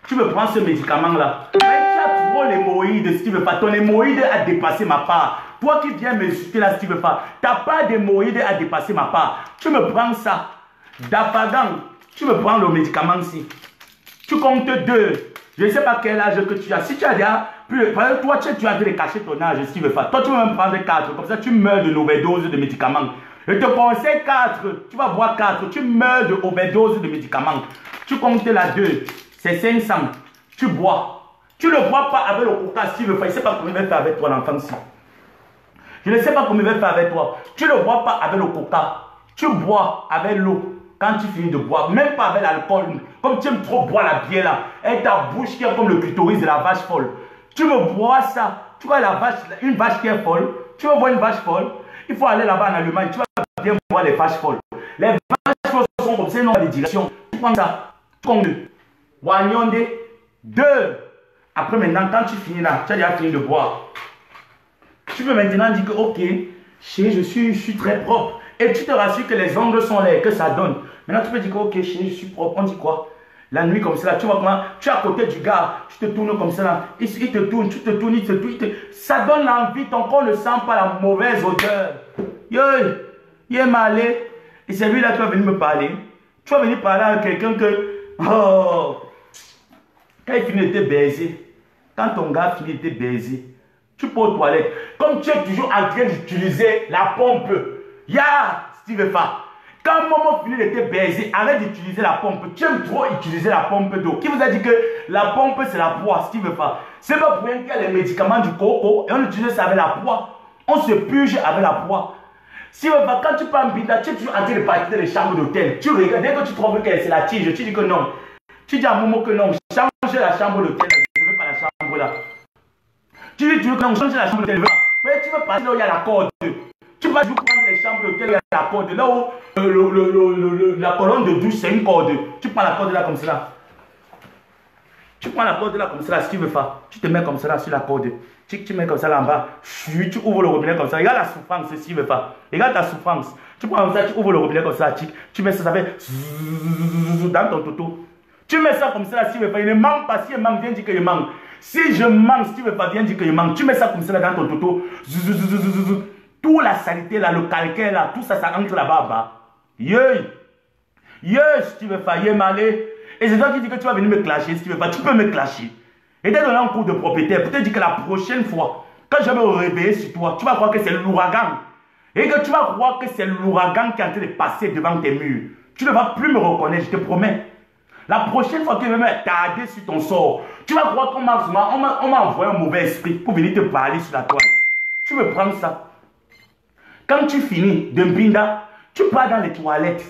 Tu me prends ce médicament là. Tu as trop l'hémorroïde si tu veux pas. Ton hémorroïde a dépassé ma part. Toi qui viens m'insulter là si tu veux pas. Tu n'as pas d'hémorroïde à dépasser ma part. Tu me prends ça. Dafagan. Tu me prends le médicament ici. Tu comptes 2. Je ne sais pas quel âge que tu as. Si tu as déjà plus. Toi tu as de cacher ton âge si tu veux pas. Toi tu veux même prendre 4. Comme ça tu meurs de l'overdose de médicaments. Je te conseille 4. Tu vas boire 4. Tu meurs de overdose de médicaments. Tu comptes la 2. C'est 500. Tu bois. Tu ne bois pas avec le coca si tu veux pas. Je ne sais pas comment il va faire avec toi l'enfant ici. Je ne sais pas comment il va faire avec toi. Tu ne bois pas avec le coca. Tu bois avec l'eau. Quand tu finis de boire, même pas avec l'alcool. Comme tu aimes trop boire la bière là. Et ta bouche qui est comme le clitoris de la vache folle. Tu me bois ça. Tu vois la vache, une vache qui est folle. Tu veux voir une vache folle. Il faut aller là-bas en Allemagne. Tu vas bien voir les vaches folles. Les vaches folles sont comme ça, non des directions. Tu prends ça. Comme 2. Après maintenant, quand tu finis là, tu as déjà fini de boire. Tu peux maintenant dire que, ok, chérie, je suis très propre. Et tu te rassures que les ongles sont là, que ça donne. Maintenant, tu peux dire que, ok, chérie, je suis propre. On dit quoi? La nuit comme ça, là, tu vois comment? Tu es à côté du gars, tu te tournes comme ça là. Il te tourne, tu te tournes, il te tourne. Ça donne l'envie, ton corps ne sent pas la mauvaise odeur. Yo, il est malé. Et c'est lui là, tu vas venir me parler. Tu vas venir parler à quelqu'un que, oh, quand il finit de te baiser, quand ton gars finit de te baiser, tu peux aux toilettes. Comme tu es toujours en train d'utiliser la pompe. Si tu veux pas. Quand maman finit de te baiser, arrête d'utiliser la pompe. Tu aimes trop utiliser la pompe d'eau. Qui vous a dit que la pompe c'est la poix, si tu veux pas. C'est pas pour rien qu'il y a les médicaments du coco et on utilise ça avec la poix. On se purge avec la poix. Si tu veux pas, quand tu prends un bida, tu es toujours en train de partir dans les chambres d'hôtel. Tu regardes, dès que tu trouves que c'est la tige, tu dis que non. Tu dis à Momo que non, change la chambre d'hôtel. Je ne veux pas la chambre là. Tu dis, tu veux qu'on change la chambre d'hôtel. Mais tu veux passer là où il y a la corde. Tu vas prendre les chambres d'hôtel où il y a la corde. Là où la colonne de douche, c'est une corde. Tu prends la corde là comme ça. Tu prends la corde là comme ça, si tu veux faire. Tu te mets comme ça là sur la corde. Tu mets comme ça là en bas. Tu ouvres le robinet comme ça. Regarde la souffrance si tu veux faire. Regarde ta souffrance. Tu prends comme ça, tu ouvres le robinet comme ça. Tu mets ça, ça fait dans ton toto. Tu mets ça comme ça là si tu veux faire. Il ne manque pas. Si il manque, viens dire qu'il manque. Si je manque, si tu veux pas, viens dire qu'il manque. Tu mets ça comme ça là dans ton toto. Toute la saleté là, le calcaire là, tout ça, ça entre là-bas. Yey, si tu veux faire, malé. Et c'est toi qui dis que tu vas venir me clasher si tu veux pas. Tu peux me clasher. Et t'es donné un cours de propriétaire. Peut-être dire que la prochaine fois, quand je vais me réveiller sur toi, tu vas croire que c'est l'ouragan. Et que tu vas croire que c'est l'ouragan qui est en train de passer devant tes murs. Tu ne vas plus me reconnaître, je te promets. La prochaine fois que tu vas me tarder sur ton sort, tu vas croire qu'on m'a envoyé un mauvais esprit pour venir te parler sur la toile. Tu me prends ça. Quand tu finis de mbinda, tu pars dans les toilettes.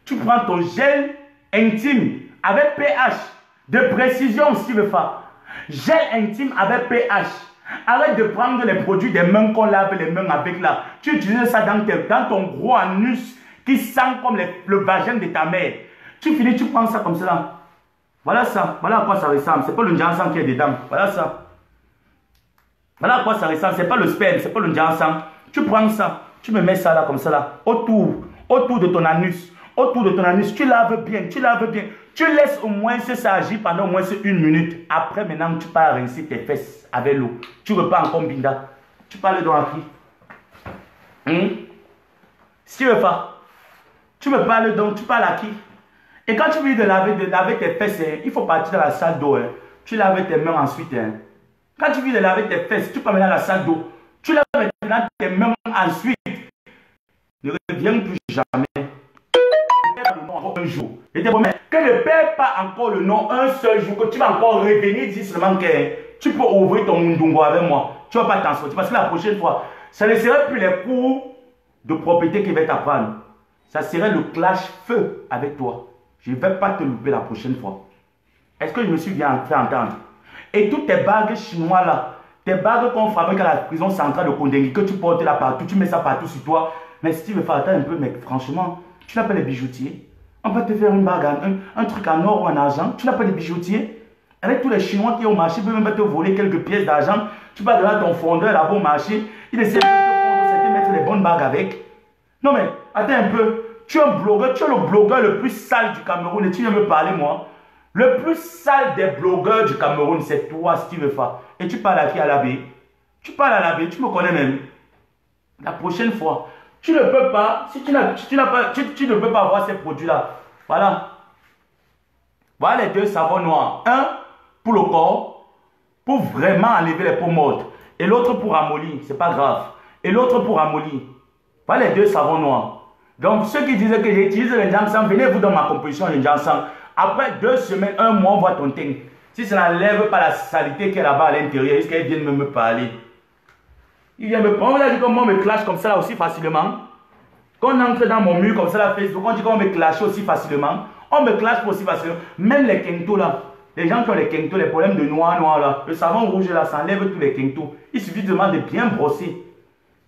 Tu prends ton gel intime avec pH de précision si tu veux faire. Gel intime avec pH. Arrête de prendre les produits des mains qu'on lave les mains avec là. Tu utilises ça dans ton gros anus qui sent comme le vagin de ta mère. Tu finis, tu prends ça comme ça. Voilà ça. Voilà à quoi ça ressemble. C'est pas le Njansan qui est dedans. Voilà ça. Voilà à quoi ça ressemble. C'est pas le sperme. C'est pas le Njansan. Tu prends ça. Tu me mets ça là comme ça là. Autour de ton anus. Autour de ton anus. Tu laves bien. Tu laves bien. Tu laisses au moins ça agir pendant au moins 1 minute. Après maintenant, tu pars rincer tes fesses avec l'eau. Tu repars en combinda. Tu parles dans la qui? Si tu veux pas. Tu me parles donc. Tu parles à qui? Et quand tu veux de laver tes fesses, il faut partir dans la salle d'eau. Tu laves tes mains ensuite. Quand tu veux de laver tes fesses, tu peux aller dans la salle d'eau. Tu laves maintenant tes mains ensuite. Ne reviens plus jamais. Un jour. Je te promets que ne perds pas encore le nom un seul jour, que tu vas encore revenir dire seulement que tu peux ouvrir ton mundungo avec moi. Tu ne vas pas t'en sortir parce que la prochaine fois, ça ne serait plus les cours de propriété qui va t'apprendre. Ça serait le clash feu avec toi. Je ne vais pas te louper la prochaine fois. Est-ce que je me suis bien fait entendre? Et toutes tes bagues chinois là, tes bagues qu'on fabrique à la prison centrale de Kondengui, que tu portes là partout, tu mets ça partout sur toi. Mais si tu veux faire attendre un peu, mec, franchement, tu n'as pas les bijoutiers. On peut te faire une bague, un truc en or ou en argent. Tu n'as pas de bijoutier. Avec tous les Chinois qui sont au marché, ils peuvent même te voler quelques pièces d'argent. Tu vas donner à ton fondeur là-bas au marché. Il essaie de te fondre, c'est de mettre les bonnes bagues avec. Non mais, attends un peu. Tu es un blogueur, tu es le blogueur le plus sale du Cameroun et tu viens me parler moi. Le plus sale des blogueurs du Cameroun, c'est toi si tu veux faire. Et tu parles à qui? À l'abbé? Tu parles à l'abbé, tu me connais même. La prochaine fois, tu ne peux pas, si tu ne peux pas avoir ces produits-là. Voilà. Voilà les 2 savons noirs. Un pour le corps, pour vraiment enlever les peaux mortes. Et l'autre pour ramollir, c'est pas grave. Et l'autre pour ramollir. Voilà les 2 savons noirs. Donc ceux qui disaient que j'utilise le Njansan, venez-vous dans ma composition de Njansan. Après 2 semaines, 1 mois, on voit ton teint. Si ça n'enlève pas la saleté qui est là-bas à l'intérieur, est-ce qu'elle vient me parler? Il vient me prendre, on a dit comment on me clash comme ça là aussi facilement. Quand on entre dans mon mur comme ça là, Facebook, on dit qu'on me clash aussi facilement. On me clash aussi facilement. Même les kento là, les gens qui ont les kento, les problèmes de noir là, le savon rouge là, ça enlève tous les kento. Il suffit de bien brosser,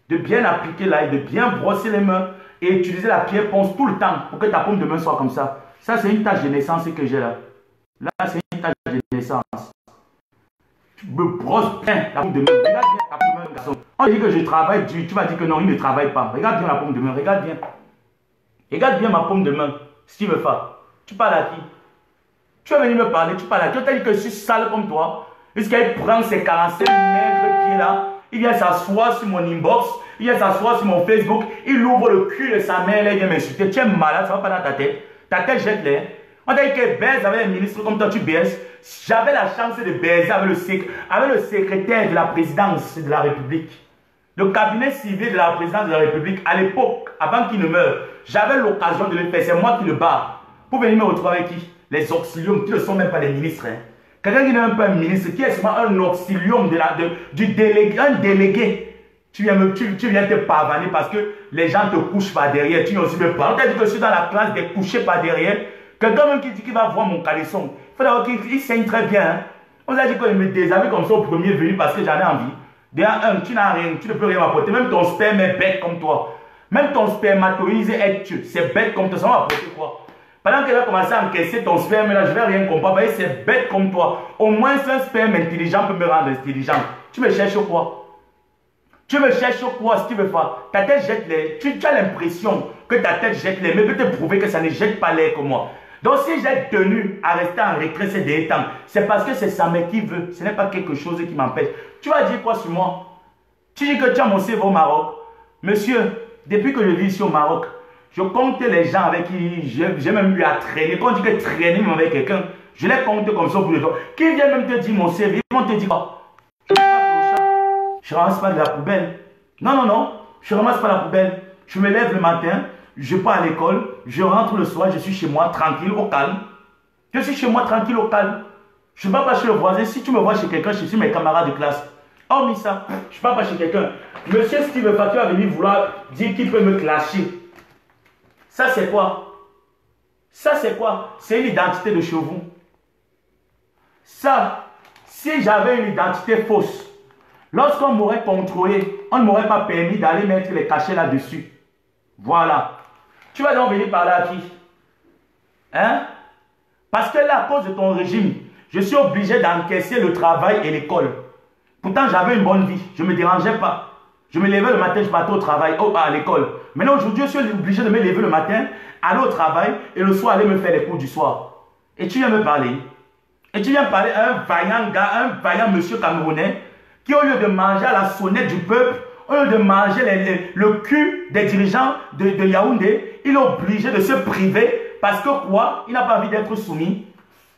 de bien appliquer là et de bien brosser les mains et utiliser la pierre ponce tout le temps pour que ta paume de main soit comme ça. Ça c'est une tache de naissance que j'ai là. Là c'est une tache de naissance. Tu me brosses bien la paume de main. Regarde bien la paume de main, garçon. On dit que je travaille dur. Tu vas dire que non, il ne travaille pas. Regarde bien la paume de main. Regarde bien. Regarde bien ma paume de main. Si tu veux faire. Tu parles à qui? Tu vas venir me parler. Tu parles à qui? On t'a dit que je suis sale comme toi. Jusqu'à prendre ses 45 maigres pieds là. Il vient s'asseoir sur mon inbox. Il vient s'asseoir sur mon Facebook. Il ouvre le cul de sa mère. Là, il vient m'insulter. Tu es malade. Ça ne va pas dans ta tête. Ta tête jette l'air. On t'a dit que baise avec les ministres comme toi, tu baises. J'avais la chance de baiser avec le secrétaire de la présidence de la République. Le cabinet civil de la présidence de la République, à l'époque, avant qu'il ne meure, j'avais l'occasion de le faire. C'est moi qui le bats. Pour venir me retrouver avec qui? Les auxiliums, qui ne sont même pas des ministres. Hein. Quelqu'un qui n'est même pas un ministre, qui est seulement un auxilium du délégué, un délégué. Tu viens te pavaner parce que les gens te couchent par derrière. Tu viens aussi me parler. On t'a dit que je suis dans la classe des couchés par derrière. Quelqu'un même qui dit qu'il va voir mon caleçon. Il faut d'abord qu'il saigne très bien. Hein. On a dit que je me déshabille comme ça au premier venu parce que j'en ai envie. Déjà, tu n'as rien, tu ne peux rien m'apporter. Même ton sperme est bête comme toi. Même ton spermatozoïde est tué. C'est bête comme toi. Ça va m'apporter quoi? Pendant qu'elle va commencer à encaisser ton sperme, là, je ne vais rien comprendre. C'est bête comme toi. Au moins, un sperme intelligent peut me rendre intelligent. Tu me cherches quoi? Tu me cherches quoi si tu veux faire? Ta tête jette l'air. Tu as l'impression que ta tête jette l'air, mais peut te prouver que ça ne jette pas l'air comme moi. Donc si j'ai tenu à rester en retrait ces derniers temps, c'est parce que c'est Samet qui veut. Ce n'est pas quelque chose qui m'empêche. Tu vas dire quoi sur moi? Tu dis que tu as mon CV au Maroc. Monsieur, depuis que je vis ici au Maroc, je compte les gens avec qui j'ai même eu à traîner. Quand on dit que traîner même avec quelqu'un, je les compte comme ça pour les autres. Qui vient même te dire mon CV, ils vont te dire quoi? Je ne ramasse pas de la poubelle. Non, non, non. Je ne ramasse pas la poubelle. Je me lève le matin, je pars à l'école, je rentre le soir, je suis chez moi tranquille, au calme. Je suis chez moi tranquille, au calme. Je ne vais pas chez le voisin. Si tu me vois chez quelqu'un, je suis mes camarades de classe. Hormis ça, je ne vais pas chez quelqu'un. Monsieur Steve Fatu va venir vouloir dire qu'il peut me clasher. Ça, c'est quoi? Ça, c'est quoi? C'est une identité de chez vous. Ça, si j'avais une identité fausse, lorsqu'on m'aurait contrôlé, on ne m'aurait pas permis d'aller mettre les cachets là-dessus. Voilà. Tu vas donc venir parler à qui? Hein? Parce que là, à cause de ton régime, je suis obligé d'encaisser le travail et l'école. Pourtant, j'avais une bonne vie. Je ne me dérangeais pas. Je me levais le matin, je partais au travail, à l'école. Maintenant, aujourd'hui, je suis obligé de me lever le matin, aller au travail et le soir, aller me faire les cours du soir. Et tu viens me parler. Et tu viens parler à un vaillant gars, un vaillant monsieur camerounais qui, au lieu de manger à la sonnette du peuple, au lieu de manger le cul des dirigeants de Yaoundé, il est obligé de se priver parce que quoi? Il n'a pas envie d'être soumis.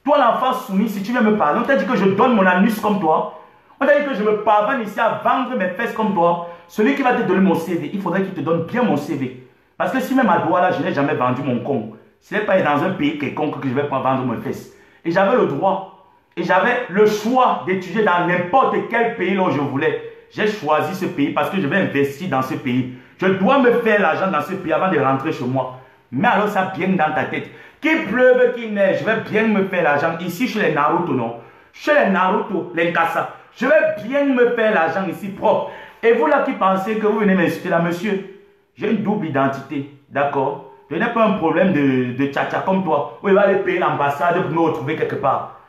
Toi, l'enfant soumis, si tu viens me parler, on t'a dit que je donne mon anus comme toi. On t'a dit que je me parvane ici à vendre mes fesses comme toi. Celui qui va te donner mon CV, il faudrait qu'il te donne bien mon CV. Parce que si même à Douala, je n'ai jamais vendu mon con. Ce n'est pas dans un pays quelconque que je vais pas vendre mes fesses. Et j'avais le droit. Et j'avais le choix d'étudier dans n'importe quel pays là où je voulais. J'ai choisi ce pays parce que je vais investir dans ce pays. Je dois me faire l'argent dans ce pays avant de rentrer chez moi. Mais alors ça bien dans ta tête. Qu'il pleuve, qu'il neige, je vais bien me faire l'argent. Ici chez les Naruto, non? Chez les Naruto, les Nkasa. Je vais bien me faire l'argent ici propre. Et vous là qui pensez que vous venez m'insulter là, monsieur, j'ai une double identité, d'accord? Je n'ai pas un problème de tcha-tcha comme toi, où il va aller payer l'ambassade pour me retrouver quelque part.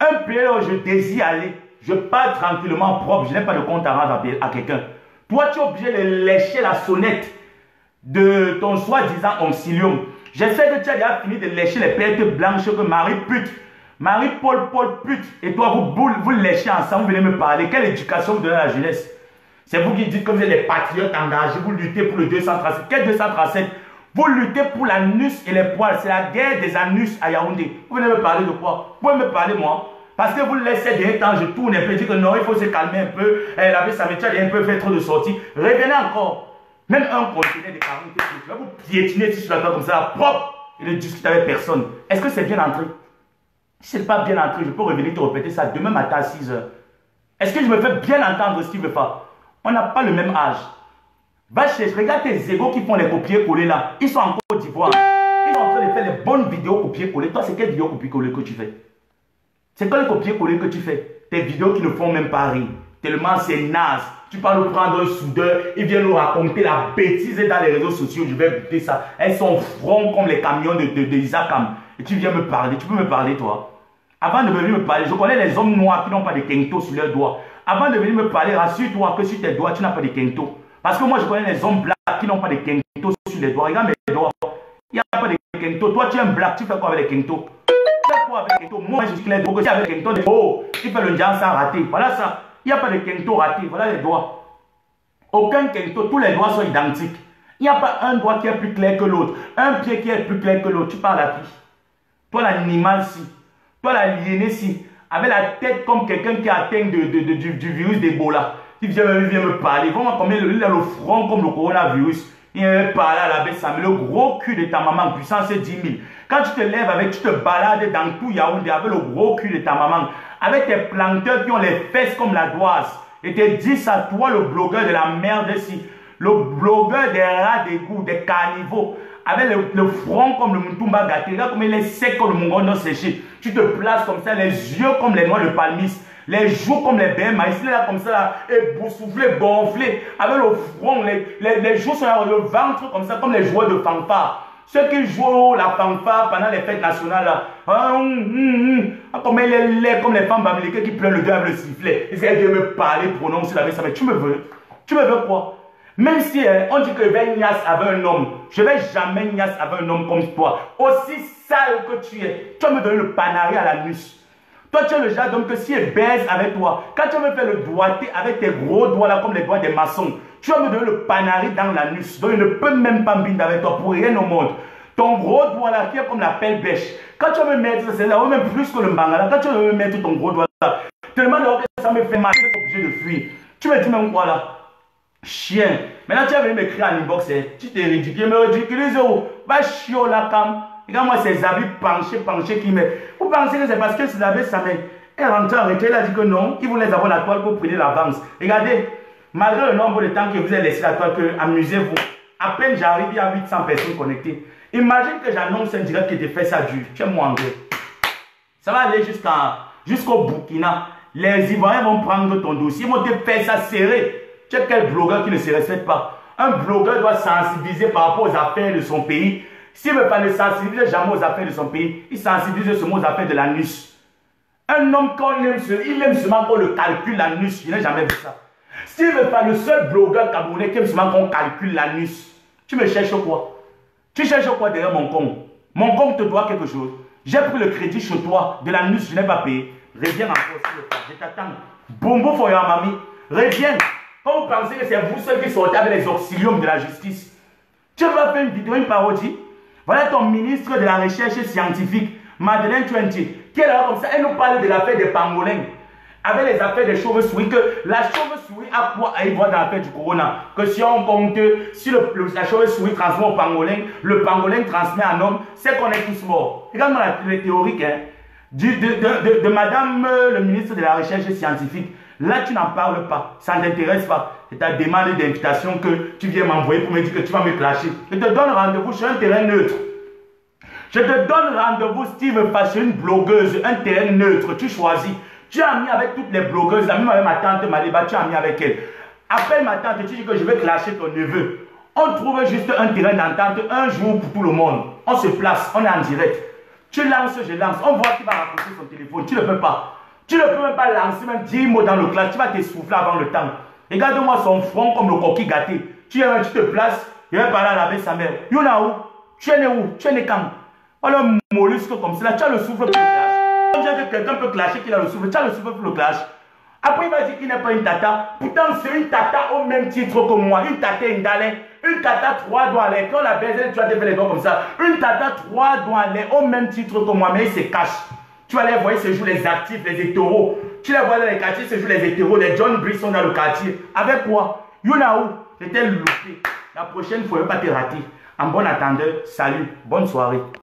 Un pays où je désire aller, je pars tranquillement propre, je n'ai pas de compte à rendre à quelqu'un. Toi, tu es obligé de lécher la sonnette de ton soi-disant oncilium. Je sais que tu as déjà fini de lécher les pertes blanches que Marie pute. Marie-Paul pute. Et toi, vous léchez ensemble, vous venez me parler. Quelle éducation vous donnez à la jeunesse? C'est vous qui dites que vous êtes les patriotes engagés, vous luttez pour le 237. Quel 237? Vous luttez pour l'anus et les poils. C'est la guerre des anus à Yaoundé. Vous venez me parler de quoi? Vous pouvez me parler moi? Parce que vous laissez des temps, je tourne un peu, je dis que non, il faut se calmer un peu. La vie, ça me tient un peu, fait trop de sorties. Revenez encore. Même un conteneur de 40 kilos, je vais vous piétiner sur la table comme ça, propre, et ne discuter avec personne. Est-ce que c'est bien entré? Si ce n'est pas bien entré, je peux revenir te répéter ça demain matin à 6 h. Est-ce que je me fais bien entendre ce qu'il veut faire? On n'a pas le même âge. Va chercher, regarde tes égos qui font les copier-coller là. Ils sont en Côte d'Ivoire. Ils sont en train de faire les bonnes vidéos copier-coller. Toi, c'est quelle vidéo copier-coller que tu fais? C'est quoi le copier-coller que tu fais? Tes vidéos qui ne font même pas rire. Tellement c'est naze. Tu parles de prendre un soudeur, il vient nous raconter la bêtise dans les réseaux sociaux. Je vais écouter ça. Elles sont francs comme les camions de Isakam. Et tu viens me parler. Tu peux me parler, toi? Avant de venir me parler, je connais les hommes noirs qui n'ont pas de kento sur leurs doigts. Avant de venir me parler, rassure-toi que sur tes doigts, tu n'as pas de kento. Parce que moi, je connais les hommes blancs qui n'ont pas de kento sur les doigts. Regarde mes doigts. Il n'y a pas de kento. Toi, tu es un black, tu fais quoi avec les kento? Tu fais quoi avec les kento? Moi, je dis que les doigts, si avec les kento, oh, il fait le diable sans rater. Voilà ça. Il n'y a pas de kento raté. Voilà les doigts. Aucun kento, tous les doigts sont identiques. Il n'y a pas un doigt qui est plus clair que l'autre. Un pied qui est plus clair que l'autre. Tu parles à qui? Toi, l'animal-ci. Toi, la liénée-ci. Avec la tête comme quelqu'un qui est atteint du virus d'Ebola. Il vient me parler. Vraiment, combien il a le front comme le coronavirus. Il vient me parler à la baisse. Ça met le gros cul de ta maman, puissance 10 000. Quand tu te lèves avec, tu te balades dans tout Yaoundé avec le gros cul de ta maman. Avec tes planteurs qui ont les fesses comme la doise. Et te dis à toi, le blogueur de la merde ici. Le blogueur des rats d'égout, des carnivaux. avec le front comme le Moutoumba gâté. Regarde comme il est sec comme le Mongondo séché. Tu te places comme ça, les yeux comme les noix de palmis, les joues comme les bains maïs, il est là comme ça, là, éboussoufflé, gonflé, avec le front, les joues sont là, le ventre comme ça, comme les joueurs de fanfare. Ceux qui jouent la fanfare pendant les fêtes nationales, là, comme il est laid, comme les femmes bamiliques qui pleurent le dieu avec le sifflet. Ils essaient de me parler, prononcer la vie, ça, mais tu me veux quoi? Même si on dit que je vais niasse avec un homme, je ne vais jamais niasse avec un homme comme toi. Aussi sale que tu es, tu vas me donner le panari à l'anus. Toi, tu es le genre d'homme que si elle baise avec toi, quand tu vas me faire le doigté avec tes gros doigts là, comme les doigts des maçons, tu vas me donner le panari dans l'anus. Donc, il ne peut même pas me binder avec toi pour rien au monde. Ton gros doigt là, qui est comme la pelle bêche, quand tu vas me mettre, c'est là, ou même plus que le mangala, quand tu vas me mettre ton gros doigt là, tellement que ça me fait mal, je suis obligé de fuir. Tu me dis même quoi là? Chien. Maintenant, tu vas venir m'écrire en inbox, tu t'es ridicule, me ridiculise où? Va chier la cam. Regarde-moi ces habits penchés qui me. Vous pensez que c'est parce que ces habits, ça met. Elle rentre en retrait, elle a dit que non, il voulait avoir la toile pour prendre l'avance. Regardez, malgré le nombre de temps que vous avez laissé la toile, amusez-vous. À peine j'arrive, il y a 800 personnes connectées. Imagine que j'annonce un direct qui te fait ça dur. Tu es moi anglais. Ça va aller jusqu'au Burkina. Les Ivoiriens vont prendre ton dossier, ils vont te faire ça serré. Tu es quel blogueur qui ne se respecte pas? Un blogueur doit sensibiliser par rapport aux affaires de son pays. S'il ne veut pas ne sensibiliser jamais aux affaires de son pays, il sensibilise seulement aux affaires de l'anus. Un homme, quand il aime seulement qu'on le calcule l'anus. Je n'ai jamais vu ça. S'il ne veut pas, le seul blogueur camerounais qui aime seulement qu'on calcule l'anus. Tu me cherches quoi? Tu cherches quoi derrière mon compte? Mon compte te doit quelque chose. J'ai pris le crédit chez toi, de l'anus, je n'ai pas payé. Reviens encore sur le cas. Je t'attends. Bombo for your mamie. Reviens. Quand vous pensez que c'est vous seuls qui sortez avec les auxiliums de la justice, tu vas faire une vidéo, une parodie. Voilà ton ministre de la recherche scientifique, Madeleine Twenty, qui est là comme ça. Elle nous parle de l'affaire des pangolins. Avec les affaires des chauves-souris, que la chauve-souris a quoi à y voir dans l'affaire du corona? Que si on compte, si la chauve-souris transmet au pangolin, le pangolin transmet à un homme, c'est qu'on est tous morts. Regarde-moi les théoriques de madame le ministre de la recherche scientifique. Là, tu n'en parles pas, ça ne t'intéresse pas. C'est ta demande d'invitation que tu viens m'envoyer pour me dire que tu vas me clasher. Je te donne rendez-vous sur un terrain neutre. Je te donne rendez-vous, Steve Fashion, une blogueuse, un terrain neutre. Tu choisis. Tu es ami avec toutes les blogueuses, même avec ma tante Maliba, tu es ami avec elle. Appelle ma tante, tu dis que je vais clasher ton neveu. On trouve juste un terrain d'entente, un jour pour tout le monde. On se place, on est en direct. Tu lances, je lance. On voit qui va raccrocher son téléphone. Tu ne peux pas. Tu ne peux même pas lancer même 10 mots dans le clash. Tu vas t'essouffler avant le temps. Regarde-moi son front comme le coquille gâté. Tu te places, il va parler avec sa mère. Yona où? Tu es né où? Tu es né quand? Oh le mollusque comme ça, tu as le souffle pour le clash. On dirait que quelqu'un peut clasher qu'il a le souffle. Tu as le souffle pour le clash. Après il va dire qu'il n'est pas une tata. Pourtant c'est une tata au même titre que moi. Une tata indalée. Une tata 3 doigts à l'air. Quand la baise, tu vas te faire les doigts comme ça. Une tata 3 doigts à l'air au même titre que moi. Mais il se cache. Tu vas les voir, se jouent les actifs, les hétéros. Tu les vois dans les quartiers, se jouent les hétéros. Les John Brice sont dans le quartier. Avec quoi? Yona où? J'étais loupé. La prochaine fois, ne pas te rater. En bon attendeur, salut, bonne soirée.